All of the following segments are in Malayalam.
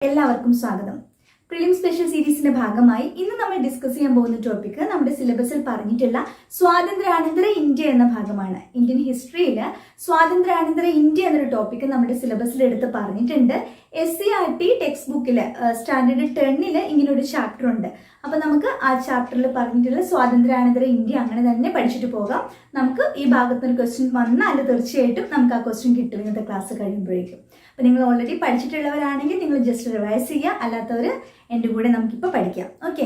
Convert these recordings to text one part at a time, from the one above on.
എല്ലാവർക്കും സ്വാഗതം. പ്രിലിം സ്പെഷ്യൽ സീരീസിന്റെ ഭാഗമായി ഇന്ന് നമ്മൾ ഡിസ്കസ് ചെയ്യാൻ പോകുന്ന ടോപ്പിക് നമ്മുടെ സിലബസിൽ പറഞ്ഞിട്ടുള്ള സ്വാതന്ത്ര്യാനന്തര ഇന്ത്യ എന്ന ഭാഗമാണ്. ഇന്ത്യൻ ഹിസ്റ്ററിയിൽ സ്വാതന്ത്ര്യാനന്തര ഇന്ത്യ എന്നൊരു ടോപ്പിക് നമ്മുടെ സിലബസിൽ എടുത്ത് പറഞ്ഞിട്ടുണ്ട്. SCERT ടെക്സ്റ്റ് ബുക്കിൽ സ്റ്റാൻഡേർഡ് 10 ഇങ്ങനെ ഒരു ചാപ്റ്റർ ഉണ്ട്. അപ്പൊ നമുക്ക് ആ ചാപ്റ്ററിൽ പറഞ്ഞിട്ടുള്ള സ്വാതന്ത്ര്യാനന്തര ഇന്ത്യ അങ്ങനെ തന്നെ പഠിച്ചിട്ട് പോകാം. നമുക്ക് ഈ ഭാഗത്തൊരു ക്വസ്റ്റ്യൻ വന്നാൽ തീർച്ചയായിട്ടും നമുക്ക് ആ ക്വസ്റ്റ്യൻ കിട്ടും ഇന്നത്തെ ക്ലാസ് കഴിയുമ്പോഴേക്കും. അപ്പൊ നിങ്ങൾ ഓൾറെഡി പഠിച്ചിട്ടുള്ളവരാണെങ്കിൽ നിങ്ങൾ ജസ്റ്റ് റിവൈസ് ചെയ്യുക, അല്ലാത്തവർ എൻ്റെ കൂടെ നമുക്കിപ്പോൾ പഠിക്കാം. ഓക്കെ,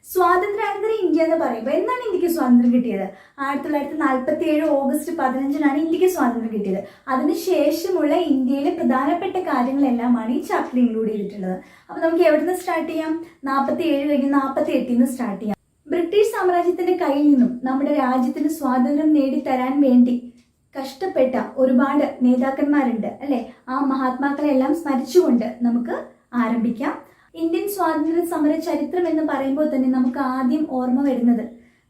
സ്വാതന്ത്ര്യാനന്തര ഇന്ത്യ എന്ന് പറയുമ്പോൾ എന്നാണ് ഇന്ത്യക്ക് സ്വാതന്ത്ര്യം കിട്ടിയത്? 1947 ഓഗസ്റ്റ് 15 ഇന്ത്യക്ക് സ്വാതന്ത്ര്യം കിട്ടിയത്. അതിനുശേഷമുള്ള ഇന്ത്യയിലെ പ്രധാനപ്പെട്ട കാര്യങ്ങളെല്ലാമാണ് ഈ ചാപ്റ്ററിൽ ഇൻക്ലൂഡ് ചെയ്തിട്ടുള്ളത്. അപ്പൊ നമുക്ക് എവിടെ നിന്ന് സ്റ്റാർട്ട് ചെയ്യാം? 47 കഴിഞ്ഞ് 48 സ്റ്റാർട്ട് ചെയ്യാം. ബ്രിട്ടീഷ് സാമ്രാജ്യത്തിന്റെ കയ്യിൽ നിന്നും നമ്മുടെ രാജ്യത്തിന് സ്വാതന്ത്ര്യം നേടിത്തരാൻ വേണ്ടി കഷ്ടപ്പെട്ട ഒരുപാട് നേതാക്കന്മാരുണ്ട് അല്ലെ? ആ മഹാത്മാക്കളെ എല്ലാം സ്മരിച്ചുകൊണ്ട് നമുക്ക് ആരംഭിക്കാം. ഇന്ത്യൻ സ്വാതന്ത്ര്യ സമര ചരിത്രം എന്ന് പറയുമ്പോൾ തന്നെ നമുക്ക് ആദ്യം ഓർമ്മ വരുന്നത്,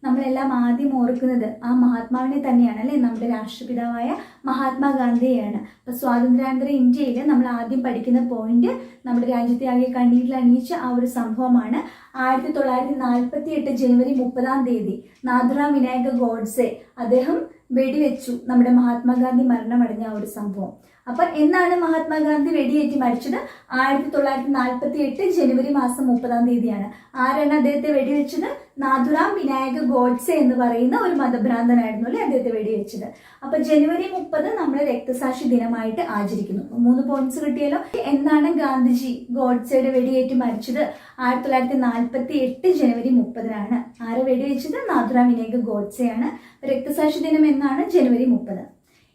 നമ്മളെല്ലാം ആദ്യം ഓർക്കുന്നത് ആ മഹാത്മാവിനെ തന്നെയാണ് അല്ലെ? നമ്മുടെ രാഷ്ട്രപിതാവായ മഹാത്മാഗാന്ധിയെയാണ്. അപ്പൊ സ്വാതന്ത്ര്യാനന്തര ഇന്ത്യയിൽ നമ്മൾ ആദ്യം പഠിക്കുന്ന പോയിന്റ് നമ്മുടെ രാജ്യത്തെ ആകെ കണ്ണീരിൽ അണിയിച്ച ആ ഒരു സംഭവമാണ്. 1948 ജനുവരി 30 നാഥുറാം വിനായക ഗോഡ്സെ അദ്ദേഹം വെടിവെച്ചു നമ്മുടെ മഹാത്മാഗാന്ധി മരണമടഞ്ഞ ആ ഒരു സംഭവം. അപ്പൊ എന്നാണ് മഹാത്മാഗാന്ധി വെടിയേറ്റ് മരിച്ചത്? 1948 ജനുവരി 30 ആരാണ് അദ്ദേഹത്തെ വെടിവെച്ചത്? നാഥുറാം വിനായക ഗോഡ്സെ എന്ന് പറയുന്ന ഒരു മതഭ്രാന്തനായിരുന്നു അല്ലെ അദ്ദേഹത്തെ വെടിവെച്ചത്. അപ്പൊ ജനുവരി 30 നമ്മൾ രക്തസാക്ഷി ദിനമായിട്ട് ആചരിക്കുന്നു. 3 പോയിന്റ്സ് കിട്ടിയല്ലോ. എന്നാണ് ഗാന്ധിജി ഗോഡ്സെയുടെ വെടിയേറ്റ് മരിച്ചത്? 1948 ജനുവരി 30 ആരെ വെടിവെച്ചത്? നാഥുറാം വിനായക ഗോഡ്സെയാണ്. രക്തസാക്ഷി ദിനം എന്നാണ്? ജനുവരി 30.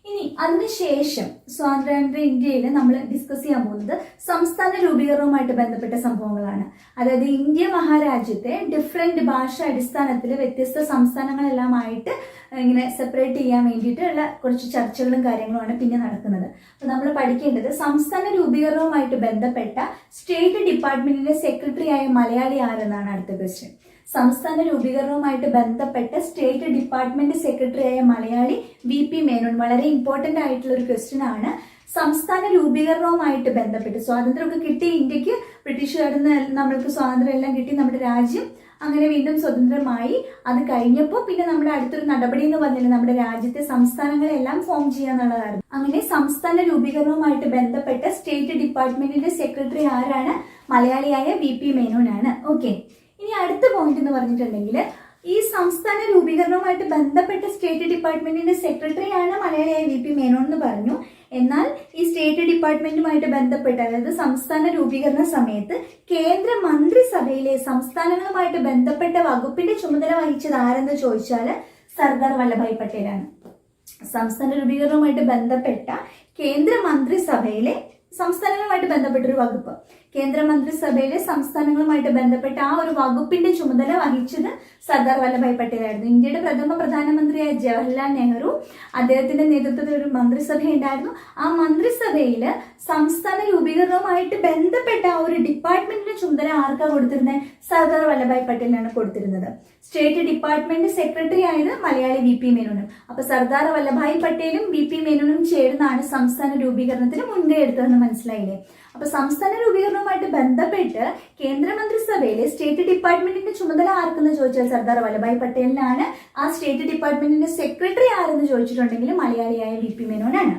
ഇനി അതിനുശേഷം സ്വാതന്ത്ര്യാനന്തര ഇന്ത്യയിൽ നമ്മൾ ഡിസ്കസ് ചെയ്യാൻ പോകുന്നത് സംസ്ഥാന രൂപീകരണവുമായിട്ട് ബന്ധപ്പെട്ട സംഭവങ്ങളാണ്. അതായത് ഇന്ത്യ മഹാരാജ്യത്തെ ഡിഫറെന്റ് ഭാഷ അടിസ്ഥാനത്തിൽ വ്യത്യസ്ത സംസ്ഥാനങ്ങളെല്ലാമായിട്ട് ഇങ്ങനെ സെപ്പറേറ്റ് ചെയ്യാൻ വേണ്ടിയിട്ടുള്ള കുറച്ച് ചർച്ചകളും കാര്യങ്ങളുമാണ് പിന്നെ നടക്കുന്നത്. അപ്പൊ നമ്മൾ പഠിക്കേണ്ടത് സംസ്ഥാന രൂപീകരണവുമായിട്ട് ബന്ധപ്പെട്ട സ്റ്റേറ്റ് ഡിപ്പാർട്ട്മെന്റിന്റെ സെക്രട്ടറി ആയ മലയാളി ആരെന്നാണ് അടുത്ത ക്വസ്റ്റ്യൻ. സംസ്ഥാന രൂപീകരണവുമായിട്ട് ബന്ധപ്പെട്ട സ്റ്റേറ്റ് ഡിപ്പാർട്ട്മെന്റ് സെക്രട്ടറി ആയ മലയാളി VP മേനോൻ. വളരെ ഇമ്പോർട്ടന്റ് ആയിട്ടുള്ള ഒരു ക്വസ്റ്റ്യൻ ആണ്. സംസ്ഥാന രൂപീകരണവുമായിട്ട് ബന്ധപ്പെട്ട് സ്വാതന്ത്ര്യമൊക്കെ കിട്ടി ഇന്ത്യക്ക്, ബ്രിട്ടീഷുകാരിൽ നിന്ന് നമ്മൾക്ക് സ്വാതന്ത്ര്യം എല്ലാം കിട്ടി, നമ്മുടെ രാജ്യം അങ്ങനെ വീണ്ടും സ്വതന്ത്രമായി. അത് കഴിഞ്ഞപ്പോൾ പിന്നെ നമ്മുടെ അടുത്തൊരു നടപടി എന്ന് പറഞ്ഞാൽ നമ്മുടെ രാജ്യത്തെ സംസ്ഥാനങ്ങളെല്ലാം ഫോം ചെയ്യാന്നുള്ളതായിരുന്നു. അങ്ങനെ സംസ്ഥാന രൂപീകരണവുമായിട്ട് ബന്ധപ്പെട്ട സ്റ്റേറ്റ് ഡിപ്പാർട്ട്മെന്റിന്റെ സെക്രട്ടറി ആരാണ്? മലയാളിയായ VP മേനോനാണ്. ഓക്കെ, ഇനി അടുത്ത പോയിന്റ് എന്ന് പറഞ്ഞിട്ടുണ്ടെങ്കിൽ ഈ സംസ്ഥാന രൂപീകരണവുമായിട്ട് ബന്ധപ്പെട്ട സ്റ്റേറ്റ് ഡിപ്പാർട്ട്മെന്റിന്റെ സെക്രട്ടറി ആണ് മലയാളിയായ VP മേനോൻ എന്ന് പറഞ്ഞു. എന്നാൽ ഈ സ്റ്റേറ്റ് ഡിപ്പാർട്ട്മെന്റുമായിട്ട് ബന്ധപ്പെട്ട്, അതായത് സംസ്ഥാന രൂപീകരണ സമയത്ത് കേന്ദ്ര മന്ത്രിസഭയിലെ സംസ്ഥാനങ്ങളുമായിട്ട് ബന്ധപ്പെട്ട വകുപ്പിന്റെ ചുമതല വഹിച്ചത് ആരെന്ന് ചോദിച്ചാൽ സർദാർ വല്ലഭായ് പട്ടേലാണ്. സംസ്ഥാന രൂപീകരണവുമായിട്ട് ബന്ധപ്പെട്ട കേന്ദ്ര മന്ത്രിസഭയിലെ സംസ്ഥാനങ്ങളുമായിട്ട് ബന്ധപ്പെട്ടൊരു വകുപ്പ്, കേന്ദ്ര മന്ത്രിസഭയിലെ സംസ്ഥാനങ്ങളുമായിട്ട് ബന്ധപ്പെട്ട ആ ഒരു വകുപ്പിന്റെ ചുമതല വഹിച്ചത് സർദാർ വല്ലഭായ് പട്ടേലായിരുന്നു. ഇന്ത്യയുടെ പ്രഥമ പ്രധാനമന്ത്രിയായ ജവഹർലാൽ നെഹ്റു, അദ്ദേഹത്തിന്റെ നേതൃത്വത്തിൽ ഒരു മന്ത്രിസഭ ഉണ്ടായിരുന്നു. ആ മന്ത്രിസഭയിൽ സംസ്ഥാന രൂപീകരണവുമായിട്ട് ബന്ധപ്പെട്ട ആ ഒരു ഡിപ്പാർട്ട്മെന്റിന്റെ ചുമതല ആർക്കാ കൊടുത്തിരുന്നത്? സർദാർ വല്ലഭായ് പട്ടേലിനാണ് കൊടുത്തിരുന്നത്. സ്റ്റേറ്റ് ഡിപ്പാർട്ട്മെന്റ് സെക്രട്ടറി ആയത് മലയാളി VP മേനോനും. അപ്പൊ സർദാർ വല്ലഭായ് പട്ടേലും VP മേനോനും ചേർന്നാണ് സംസ്ഥാന രൂപീകരണത്തിന് മുൻകൈ എടുത്തതെന്ന് മനസ്സിലായില്ലേ? അപ്പൊ സംസ്ഥാന രൂപീകരണവുമായിട്ട് ബന്ധപ്പെട്ട് കേന്ദ്രമന്ത്രിസഭയിലെ സ്റ്റേറ്റ് ഡിപ്പാർട്ട്മെന്റിന്റെ ചുമതല ആർക്കെന്ന് ചോദിച്ചാൽ സർദാർ വല്ലഭായ് പട്ടേലിനാണ്. ആ സ്റ്റേറ്റ് ഡിപ്പാർട്ട്മെന്റിന്റെ സെക്രട്ടറി ആരെന്ന് ചോദിച്ചിട്ടുണ്ടെങ്കിൽ മലയാളിയായ VP മേനോനാണ്.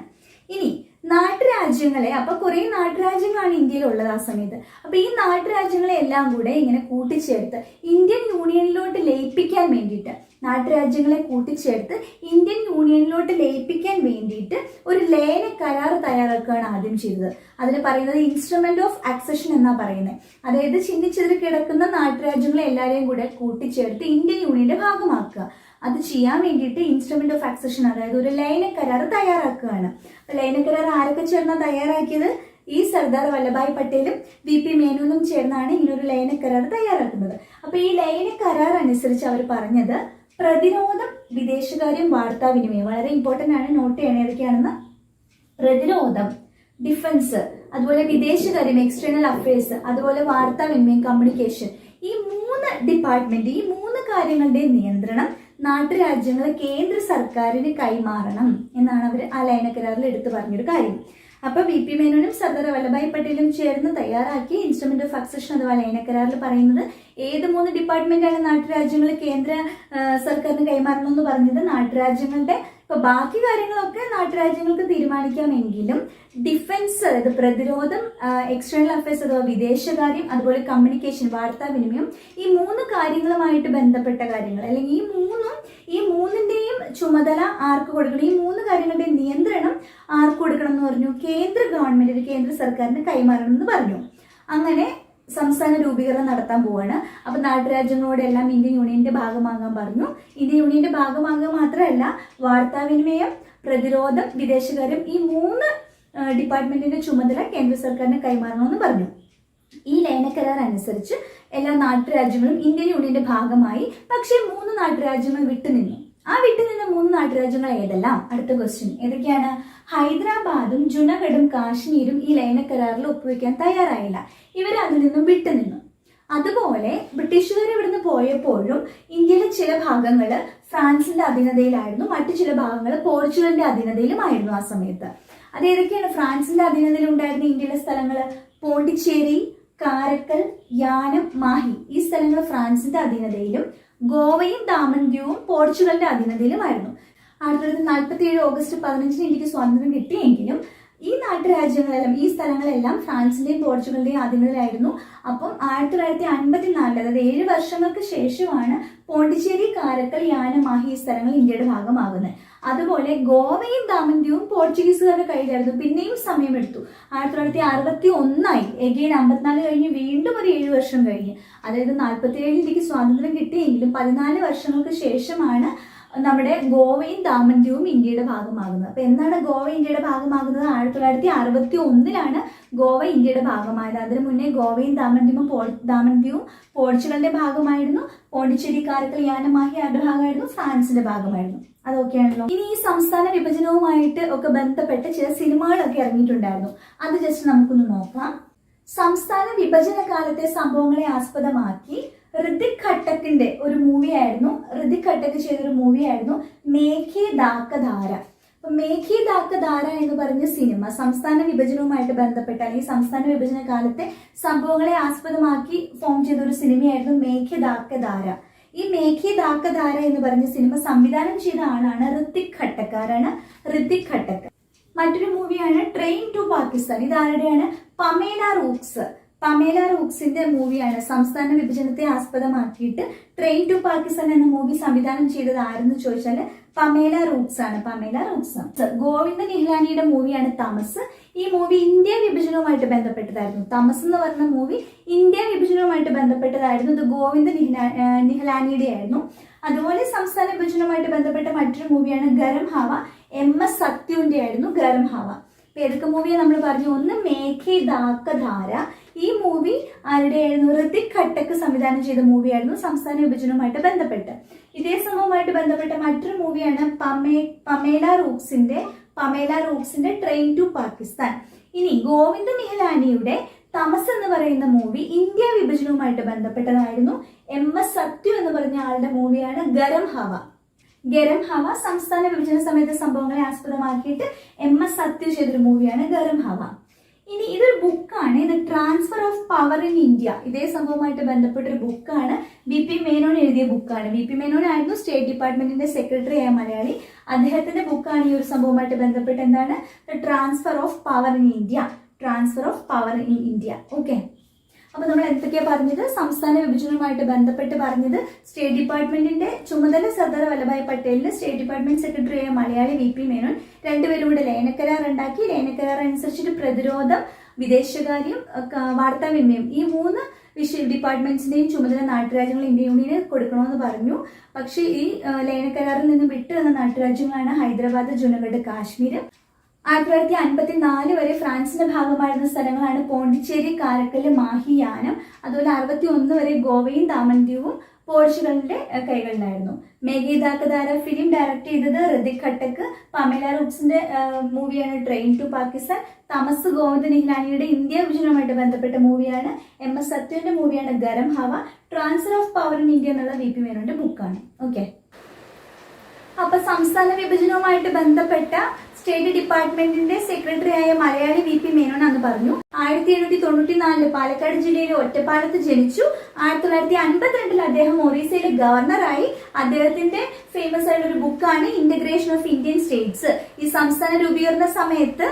ഇനി നാട്ടുരാജ്യങ്ങളെ, അപ്പൊ കുറെ നാട്ടുരാജ്യങ്ങളാണ് ഇന്ത്യയിൽ ഉള്ളത് ആ സമയത്ത്. അപ്പൊ ഈ നാട്ടുരാജ്യങ്ങളെ എല്ലാം കൂടെ ഇങ്ങനെ കൂട്ടിച്ചേർത്ത് ഇന്ത്യൻ യൂണിയനിലോട്ട് ലയിപ്പിക്കാൻ വേണ്ടിയിട്ട്, നാട്ടുരാജ്യങ്ങളെ കൂട്ടിച്ചേർത്ത് ഇന്ത്യൻ യൂണിയനിലോട്ട് ലയിപ്പിക്കാൻ വേണ്ടിയിട്ട് ഒരു ലയന കരാർ തയ്യാറാക്കുകയാണ് ആദ്യം ചെയ്തത്. അതിന് പറയുന്നത് ഇൻസ്ട്രുമെന്റ് ഓഫ് അക്സഷൻ എന്നാ പറയുന്നത്. അതായത് ചിന്നിച്ചെതിരി കിടക്കുന്ന നാട്ടുരാജ്യങ്ങളെ എല്ലാവരെയും കൂടെ കൂട്ടിച്ചേർത്ത് ഇന്ത്യൻ യൂണിയന്റെ ഭാഗമാക്കുക. അത് ചെയ്യാൻ വേണ്ടിയിട്ട് ഇൻസ്ട്രുമെന്റ് ഓഫ് അക്സഷൻ, അതായത് ഒരു ലയന കരാർ തയ്യാറാക്കുകയാണ്. ലയന കരാർ ആരൊക്കെ ചേർന്നാ തയ്യാറാക്കിയത്? ഈ സർദാർ വല്ലഭായ് പട്ടേലും VP മേനോനും ചേർന്നാണ് ഇങ്ങനൊരു ലയന കരാർ തയ്യാറാക്കുന്നത്. അപ്പൊ ഈ ലയന കരാർ അനുസരിച്ച് അവർ പറഞ്ഞത് പ്രതിരോധം, വിദേശകാര്യം, വാർത്താവിനിമയം, വളരെ ഇമ്പോർട്ടന്റ് ആണ്, നോട്ട് ചെയ്യണേ ഏതൊക്കെയാണെന്ന്. പ്രതിരോധം, ഡിഫൻസ്, അതുപോലെ വിദേശകാര്യം എക്സ്റ്റേണൽ അഫയേഴ്സ്, അതുപോലെ വാർത്താവിനിമയം കമ്മ്യൂണിക്കേഷൻ, ഈ 3 ഡിപ്പാർട്ട്മെന്റ്, ഈ 3 കാര്യങ്ങളുടെ നിയന്ത്രണം നാട്ടുരാജ്യങ്ങൾ കേന്ദ്ര സർക്കാരിന് കൈമാറണം എന്നാണ് അവർ ആ ലയന കരാറിൽ എടുത്തു പറഞ്ഞൊരു കാര്യം. അപ്പൊ VP മേനോനും സർദാർ വല്ലഭായ് പട്ടേലും ചേർന്ന് തയ്യാറാക്കി ഇൻസ്ട്രുമെന്റ് ഓഫ് സക്സഷൻ അഥവാ ലയനക്കരാറിൽ പറയുന്നത് ഏത് 3 ഡിപ്പാർട്ട്മെന്റാണ് നാട്ടുരാജ്യങ്ങൾ കേന്ദ്ര സർക്കാരിന് കൈമാറണമെന്ന് പറഞ്ഞത്? നാട്ടുരാജ്യങ്ങളുടെ. ഇപ്പൊ ബാക്കി കാര്യങ്ങളൊക്കെ നാട്ടുരാജ്യങ്ങൾക്ക് തീരുമാനിക്കാമെങ്കിലും ഡിഫൻസ്, അതായത് പ്രതിരോധം, എക്സ്റ്റേണൽ അഫയേഴ്സ് അഥവാ വിദേശകാര്യം, അതുപോലെ കമ്മ്യൂണിക്കേഷൻ, വാർത്താവിനിമയം, ഈ 3 കാര്യങ്ങളുമായിട്ട് ബന്ധപ്പെട്ട കാര്യങ്ങൾ, അല്ലെങ്കിൽ ഈ മൂന്നിന്റെയും ചുമതല ആർക്ക് കൊടുക്കണം, ഈ 3 കാര്യങ്ങളുടെ നിയന്ത്രണം ആർക്ക് കൊടുക്കണം എന്ന് പറഞ്ഞു? കേന്ദ്ര ഗവൺമെന്റിന്, കേന്ദ്ര സർക്കാരിന് കൈമാറണം എന്ന് പറഞ്ഞു. അങ്ങനെ സംസ്ഥാന രൂപീകരണം നടത്താൻ പോവാണ്. അപ്പൊ നാട്ടുരാജ്യങ്ങളോടെല്ലാം ഇന്ത്യൻ യൂണിയന്റെ ഭാഗമാകാൻ പറഞ്ഞു. ഇന്ത്യൻ യൂണിയന്റെ ഭാഗമാകുക മാത്രമല്ല, വാർത്താവിനിമയം, പ്രതിരോധം, വിദേശകാര്യം, ഈ 3 ഡിപ്പാർട്ട്മെന്റിന്റെ ചുമതല കേന്ദ്ര സർക്കാരിന് കൈമാറണമെന്ന് പറഞ്ഞു. ഈ ലയനക്കരാർ അനുസരിച്ച് എല്ലാ നാട്ടുരാജ്യങ്ങളും ഇന്ത്യൻ യൂണിയന്റെ ഭാഗമായി. പക്ഷേ 3 നാട്ടുരാജ്യങ്ങൾ വിട്ടുനിന്നു. ആ വിട്ടുനിന്ന 3 നാട്ടുരാജ്യങ്ങൾ ഏതെല്ലാം? അടുത്ത ക്വസ്റ്റ്യൻ. ഏതൊക്കെയാണ്? ഹൈദരാബാദും ജുനഗഡും കാശ്മീരും ഈ ലയനക്കരാറിൽ ഒപ്പുവെക്കാൻ തയ്യാറായില്ല. ഇവർ അതിൽ നിന്നും വിട്ടുനിന്നു. അതുപോലെ ബ്രിട്ടീഷുകാർ ഇവിടുന്ന് പോയപ്പോഴും ഇന്ത്യയിലെ ചില ഭാഗങ്ങൾ ഫ്രാൻസിന്റെ അധീനതയിലായിരുന്നു, മറ്റു ചില ഭാഗങ്ങൾ പോർച്ചുഗലിന്റെ അധീനതയിലുമായിരുന്നു ആ സമയത്ത്. അത് ഏതൊക്കെയാണ് ഫ്രാൻസിന്റെ അധീനതയിൽ ഉണ്ടായിരുന്ന ഇന്ത്യയിലെ സ്ഥലങ്ങൾ? പോണ്ടിച്ചേരി, കാരക്കൽ, യാനം, മാഹി, ഈ സ്ഥലങ്ങൾ ഫ്രാൻസിന്റെ അധീനതയിലും ഗോവയും ദാമൻ-ദ്യൂവും പോർച്ചുഗലിന്റെ അധീനതയിലുമായിരുന്നു. 1947 ഓഗസ്റ്റ് 15 ഇന്ത്യക്ക് സ്വാതന്ത്ര്യം കിട്ടിയെങ്കിലും ഈ നാട്ടുരാജ്യങ്ങളെല്ലാം, ഈ സ്ഥലങ്ങളെല്ലാം ഫ്രാൻസിന്റെയും പോർച്ചുഗലിന്റെയും അധീനതയിലായിരുന്നു. അപ്പം 1954, അതായത് 7 വർഷങ്ങൾക്ക് ശേഷമാണ് പോണ്ടിച്ചേരി, കാരക്കൽ, യാനം, മാഹി ഈ സ്ഥലങ്ങൾ ഇന്ത്യയുടെ ഭാഗമാകുന്നത്. അതുപോലെ ഗോവയും ദാമൻ-ദ്യൂവും പോർച്ചുഗീസുകാരുടെ കയ്യിലായിരുന്നു. പിന്നെയും സമയമെടുത്തു. 1961 എഗെയിൻ 54 കഴിഞ്ഞ് വീണ്ടും ഒരു 7 വർഷം കഴിഞ്ഞ്, അതായത് 47 ഇന്ത്യക്ക് സ്വാതന്ത്ര്യം കിട്ടിയെങ്കിലും 14 വർഷങ്ങൾക്ക് ശേഷമാണ് നമ്മുടെ ഗോവയും ദാമൻ-ദ്യൂവും ഇന്ത്യയുടെ ഭാഗമാകുന്നത്. അപ്പൊ എന്താണ് ഗോവ ഇന്ത്യയുടെ ഭാഗമാകുന്നത്? 1961 ഗോവ ഇന്ത്യയുടെ ഭാഗമായത്. അതിനു മുന്നേ ഗോവയും ദാമൻ-ദ്യൂവും പോർച്ചുഗലിന്റെ ഭാഗമായിരുന്നു. പോണ്ടിച്ചേരി, കാരക്കൽ, യാനം, മാഹി ആരുടെ ഭാഗമായിരുന്നു? ഫ്രാൻസിന്റെ ഭാഗമായിരുന്നു. അതൊക്കെയാണല്ലോ. ഇനി ഈ സംസ്ഥാന വിഭജനവുമായിട്ട് ഒക്കെ ബന്ധപ്പെട്ട് ചില സിനിമകളൊക്കെ ഇറങ്ങിയിട്ടുണ്ടായിരുന്നു. അത് ജസ്റ്റ് നമുക്കൊന്ന് നോക്കാം. സംസ്ഥാന വിഭജന കാലത്തെ സംഭവങ്ങളെ ആസ്പദമാക്കി ഋതിക് ഘട്ടക്കിന്റെ ഒരു മൂവിയായിരുന്നു, ഋതിക് ഘട്ടക്ക് ചെയ്തൊരു മൂവിയായിരുന്നു മേഘി ദാക്കധാര. അപ്പൊ മേഘി ദാക്കധാര എന്ന് പറഞ്ഞ സിനിമ സംസ്ഥാന വിഭജനവുമായിട്ട് ബന്ധപ്പെട്ട, അല്ലെങ്കിൽ സംസ്ഥാന വിഭജന കാലത്തെ സംഭവങ്ങളെ ആസ്പദമാക്കി ഫോം ചെയ്ത ഒരു സിനിമയായിരുന്നു മേഘി ദാക്കധാര. ഈ മേഘി ദാക്കധാര എന്ന് പറഞ്ഞ സിനിമ സംവിധാനം ചെയ്ത ആളാണ് ഋതിക് ഘട്ടക്. ആരാണ്? ഋതിക് ഘട്ടക്. മറ്റൊരു മൂവിയാണ് ട്രെയിൻ ടു പാകിസ്ഥാൻ. ഇതാരുടെയാണ്? പമേല റൂക്സ്. പമേല റൂക്സിന്റെ മൂവിയാണ്. സംസ്ഥാന വിഭജനത്തെ ആസ്പദമാക്കിയിട്ട് ട്രെയിൻ ടു പാകിസ്ഥാൻ എന്ന മൂവി സംവിധാനം ചെയ്തത് ആരെന്ന് ചോദിച്ചാൽ പമേല റൂക്സ് ആണ്. പമേല റൂക്സ്. ഗോവിന്ദ നിഹ്ലാനിയുടെ മൂവിയാണ് തമസ്. ഈ മൂവി ഇന്ത്യ വിഭജനവുമായിട്ട് ബന്ധപ്പെട്ടതായിരുന്നു. തമസ് എന്ന് പറഞ്ഞ മൂവി ഇന്ത്യ വിഭജനവുമായിട്ട് ബന്ധപ്പെട്ടതായിരുന്നു. ഇത് ഗോവിന്ദ നിഹ്ലാനിയുടെ ആയിരുന്നു. അതുപോലെ സംസ്ഥാന വിഭജനവുമായിട്ട് ബന്ധപ്പെട്ട മറ്റൊരു മൂവിയാണ് ഗരം ഹവ. MS സത്യുവിന്റെ ആയിരുന്നു ഗരം ഹവ. ഇപ്പൊ ഏതൊക്കെ മൂവിയാണ് നമ്മൾ പറഞ്ഞു? ഒന്ന് മേഘി ദാക്കധാര. ഈ മൂവി ആരുടെയായിരുന്നു? ഋതിക് ഘട്ടക് സംവിധാനം ചെയ്ത മൂവിയായിരുന്നു, സംസ്ഥാന വിഭജനവുമായിട്ട് ബന്ധപ്പെട്ട്. ഇതേ സംഭവമായിട്ട് ബന്ധപ്പെട്ട മറ്റൊരു മൂവിയാണ് പമേല റൂക്സിന്റെ ട്രെയിൻ ടു പാകിസ്ഥാൻ. ഇനി ഗോവിന്ദ നിഹ്ലാനിയുടെ തമസ് എന്ന് പറയുന്ന മൂവി ഇന്ത്യ വിഭജനവുമായിട്ട് ബന്ധപ്പെട്ടതായിരുന്നു. MS സത്യു എന്ന് പറഞ്ഞ ആളുടെ മൂവിയാണ് ഗരം ഹവ. ഗരം ഹവ സംസ്ഥാന വിഭജന സമയത്തെ സംഭവങ്ങളെ ആസ്പദമാക്കിയിട്ട് MS സത്യു ചെയ്തൊരു മൂവിയാണ് ഗരം ഹവ. ഇനി ഇതൊരു ബുക്കാണ്. ഇത് transfer of power in India. ഇതേ സംഭവമായിട്ട് ബന്ധപ്പെട്ട ഒരു ബുക്കാണ്. VP മേനോൻ എഴുതിയ ബുക്കാണ്. VP മേനോൻ ആയിരുന്നു സ്റ്റേറ്റ് ഡിപ്പാർട്ട്മെന്റിന്റെ സെക്രട്ടറി ആയ മലയാളി. അദ്ദേഹത്തിന്റെ ബുക്കാണ് ഈ ഒരു സംഭവമായിട്ട് ബന്ധപ്പെട്ട് എന്താണ്? Transfer of power in India. Transfer of power in India. Okay. അപ്പൊ നമ്മൾ എന്തൊക്കെയാ പറഞ്ഞത്? സംസ്ഥാന വിഭജനവുമായിട്ട് ബന്ധപ്പെട്ട് പറഞ്ഞത് സ്റ്റേറ്റ് ഡിപ്പാർട്ട്മെന്റിന്റെ ചുമതല സർദാർ വല്ലഭായ് പട്ടേലിന്, സ്റ്റേറ്റ് ഡിപ്പാർട്ട്മെന്റ് സെക്രട്ടറി ആയ മലയാളി VP മേനോൻ, രണ്ടുപേരും കൂടെ ലയനക്കരാർ ഉണ്ടാക്കി. ലയനക്കരാർ അനുസരിച്ചിട്ട് പ്രതിരോധം, വിദേശകാര്യം, വാർത്താവിനിമയം, ഈ 3 ഡിപ്പാർട്ട്മെന്റ്സിന്റെയും ചുമതല നാട്ടുരാജ്യങ്ങൾ ഇന്ത്യൻ യൂണിയന് കൊടുക്കണമെന്ന് പറഞ്ഞു. പക്ഷേ ഈ ലയനക്കരാറിൽ നിന്ന് വിട്ടു വന്ന നാട്ടുരാജ്യങ്ങളാണ് ഹൈദരാബാദ്, ജുനഗഡ്, കാശ്മീർ. 1954 വരെ ഫ്രാൻസിന്റെ ഭാഗമായിരുന്ന സ്ഥലങ്ങളാണ് പോണ്ടിച്ചേരി, കാരക്കല്, മാഹി, യാനം. അതുപോലെ 61 വരെ ഗോവയും ദാമൻ-ദ്യൂവും പോർച്ചുഗലിന്റെ കൈകളിലായിരുന്നു. മേഘി ദാക്കധാര ഫിലിം ഡയറക്ട് ചെയ്തത് ഋതിക് ഘട്ടക്. പമേല റൂക്സിന്റെ മൂവിയാണ് ട്രെയിൻ ടു പാകിസ്ഥാൻ. തമസ് ഗോവിന്ദ നിഹ്ലാനിയുടെ ഇന്ത്യ വിഭജനവുമായിട്ട് ബന്ധപ്പെട്ട മൂവിയാണ്. MS സത്യുവിന്റെ മൂവിയാണ് Garm Hava. Transfer of power in India എന്നുള്ള VP മേനോന്റെ ബുക്കാണ്. ഓക്കെ. അപ്പൊ സംസ്ഥാന വിഭജനവുമായിട്ട് ബന്ധപ്പെട്ട സ്റ്റേറ്റ് ഡിപ്പാർട്ട്മെന്റിന്റെ സെക്രട്ടറി ആയ മലയാളി VP മേനോൻ എന്ന് പറഞ്ഞു. 1794 പാലക്കാട് ജില്ലയിലെ ഒറ്റപ്പാലത്ത് ജനിച്ചു. 1952 അദ്ദേഹം ഒറീസയിലെ ഗവർണറായി. അദ്ദേഹത്തിന്റെ ഫേമസ് ആയിട്ടുള്ള ഒരു ബുക്കാണ് ഇന്റഗ്രേഷൻ ഓഫ് ഇന്ത്യൻ സ്റ്റേറ്റ്സ്. ഈ സംസ്ഥാന രൂപീകരണ സമയത്ത്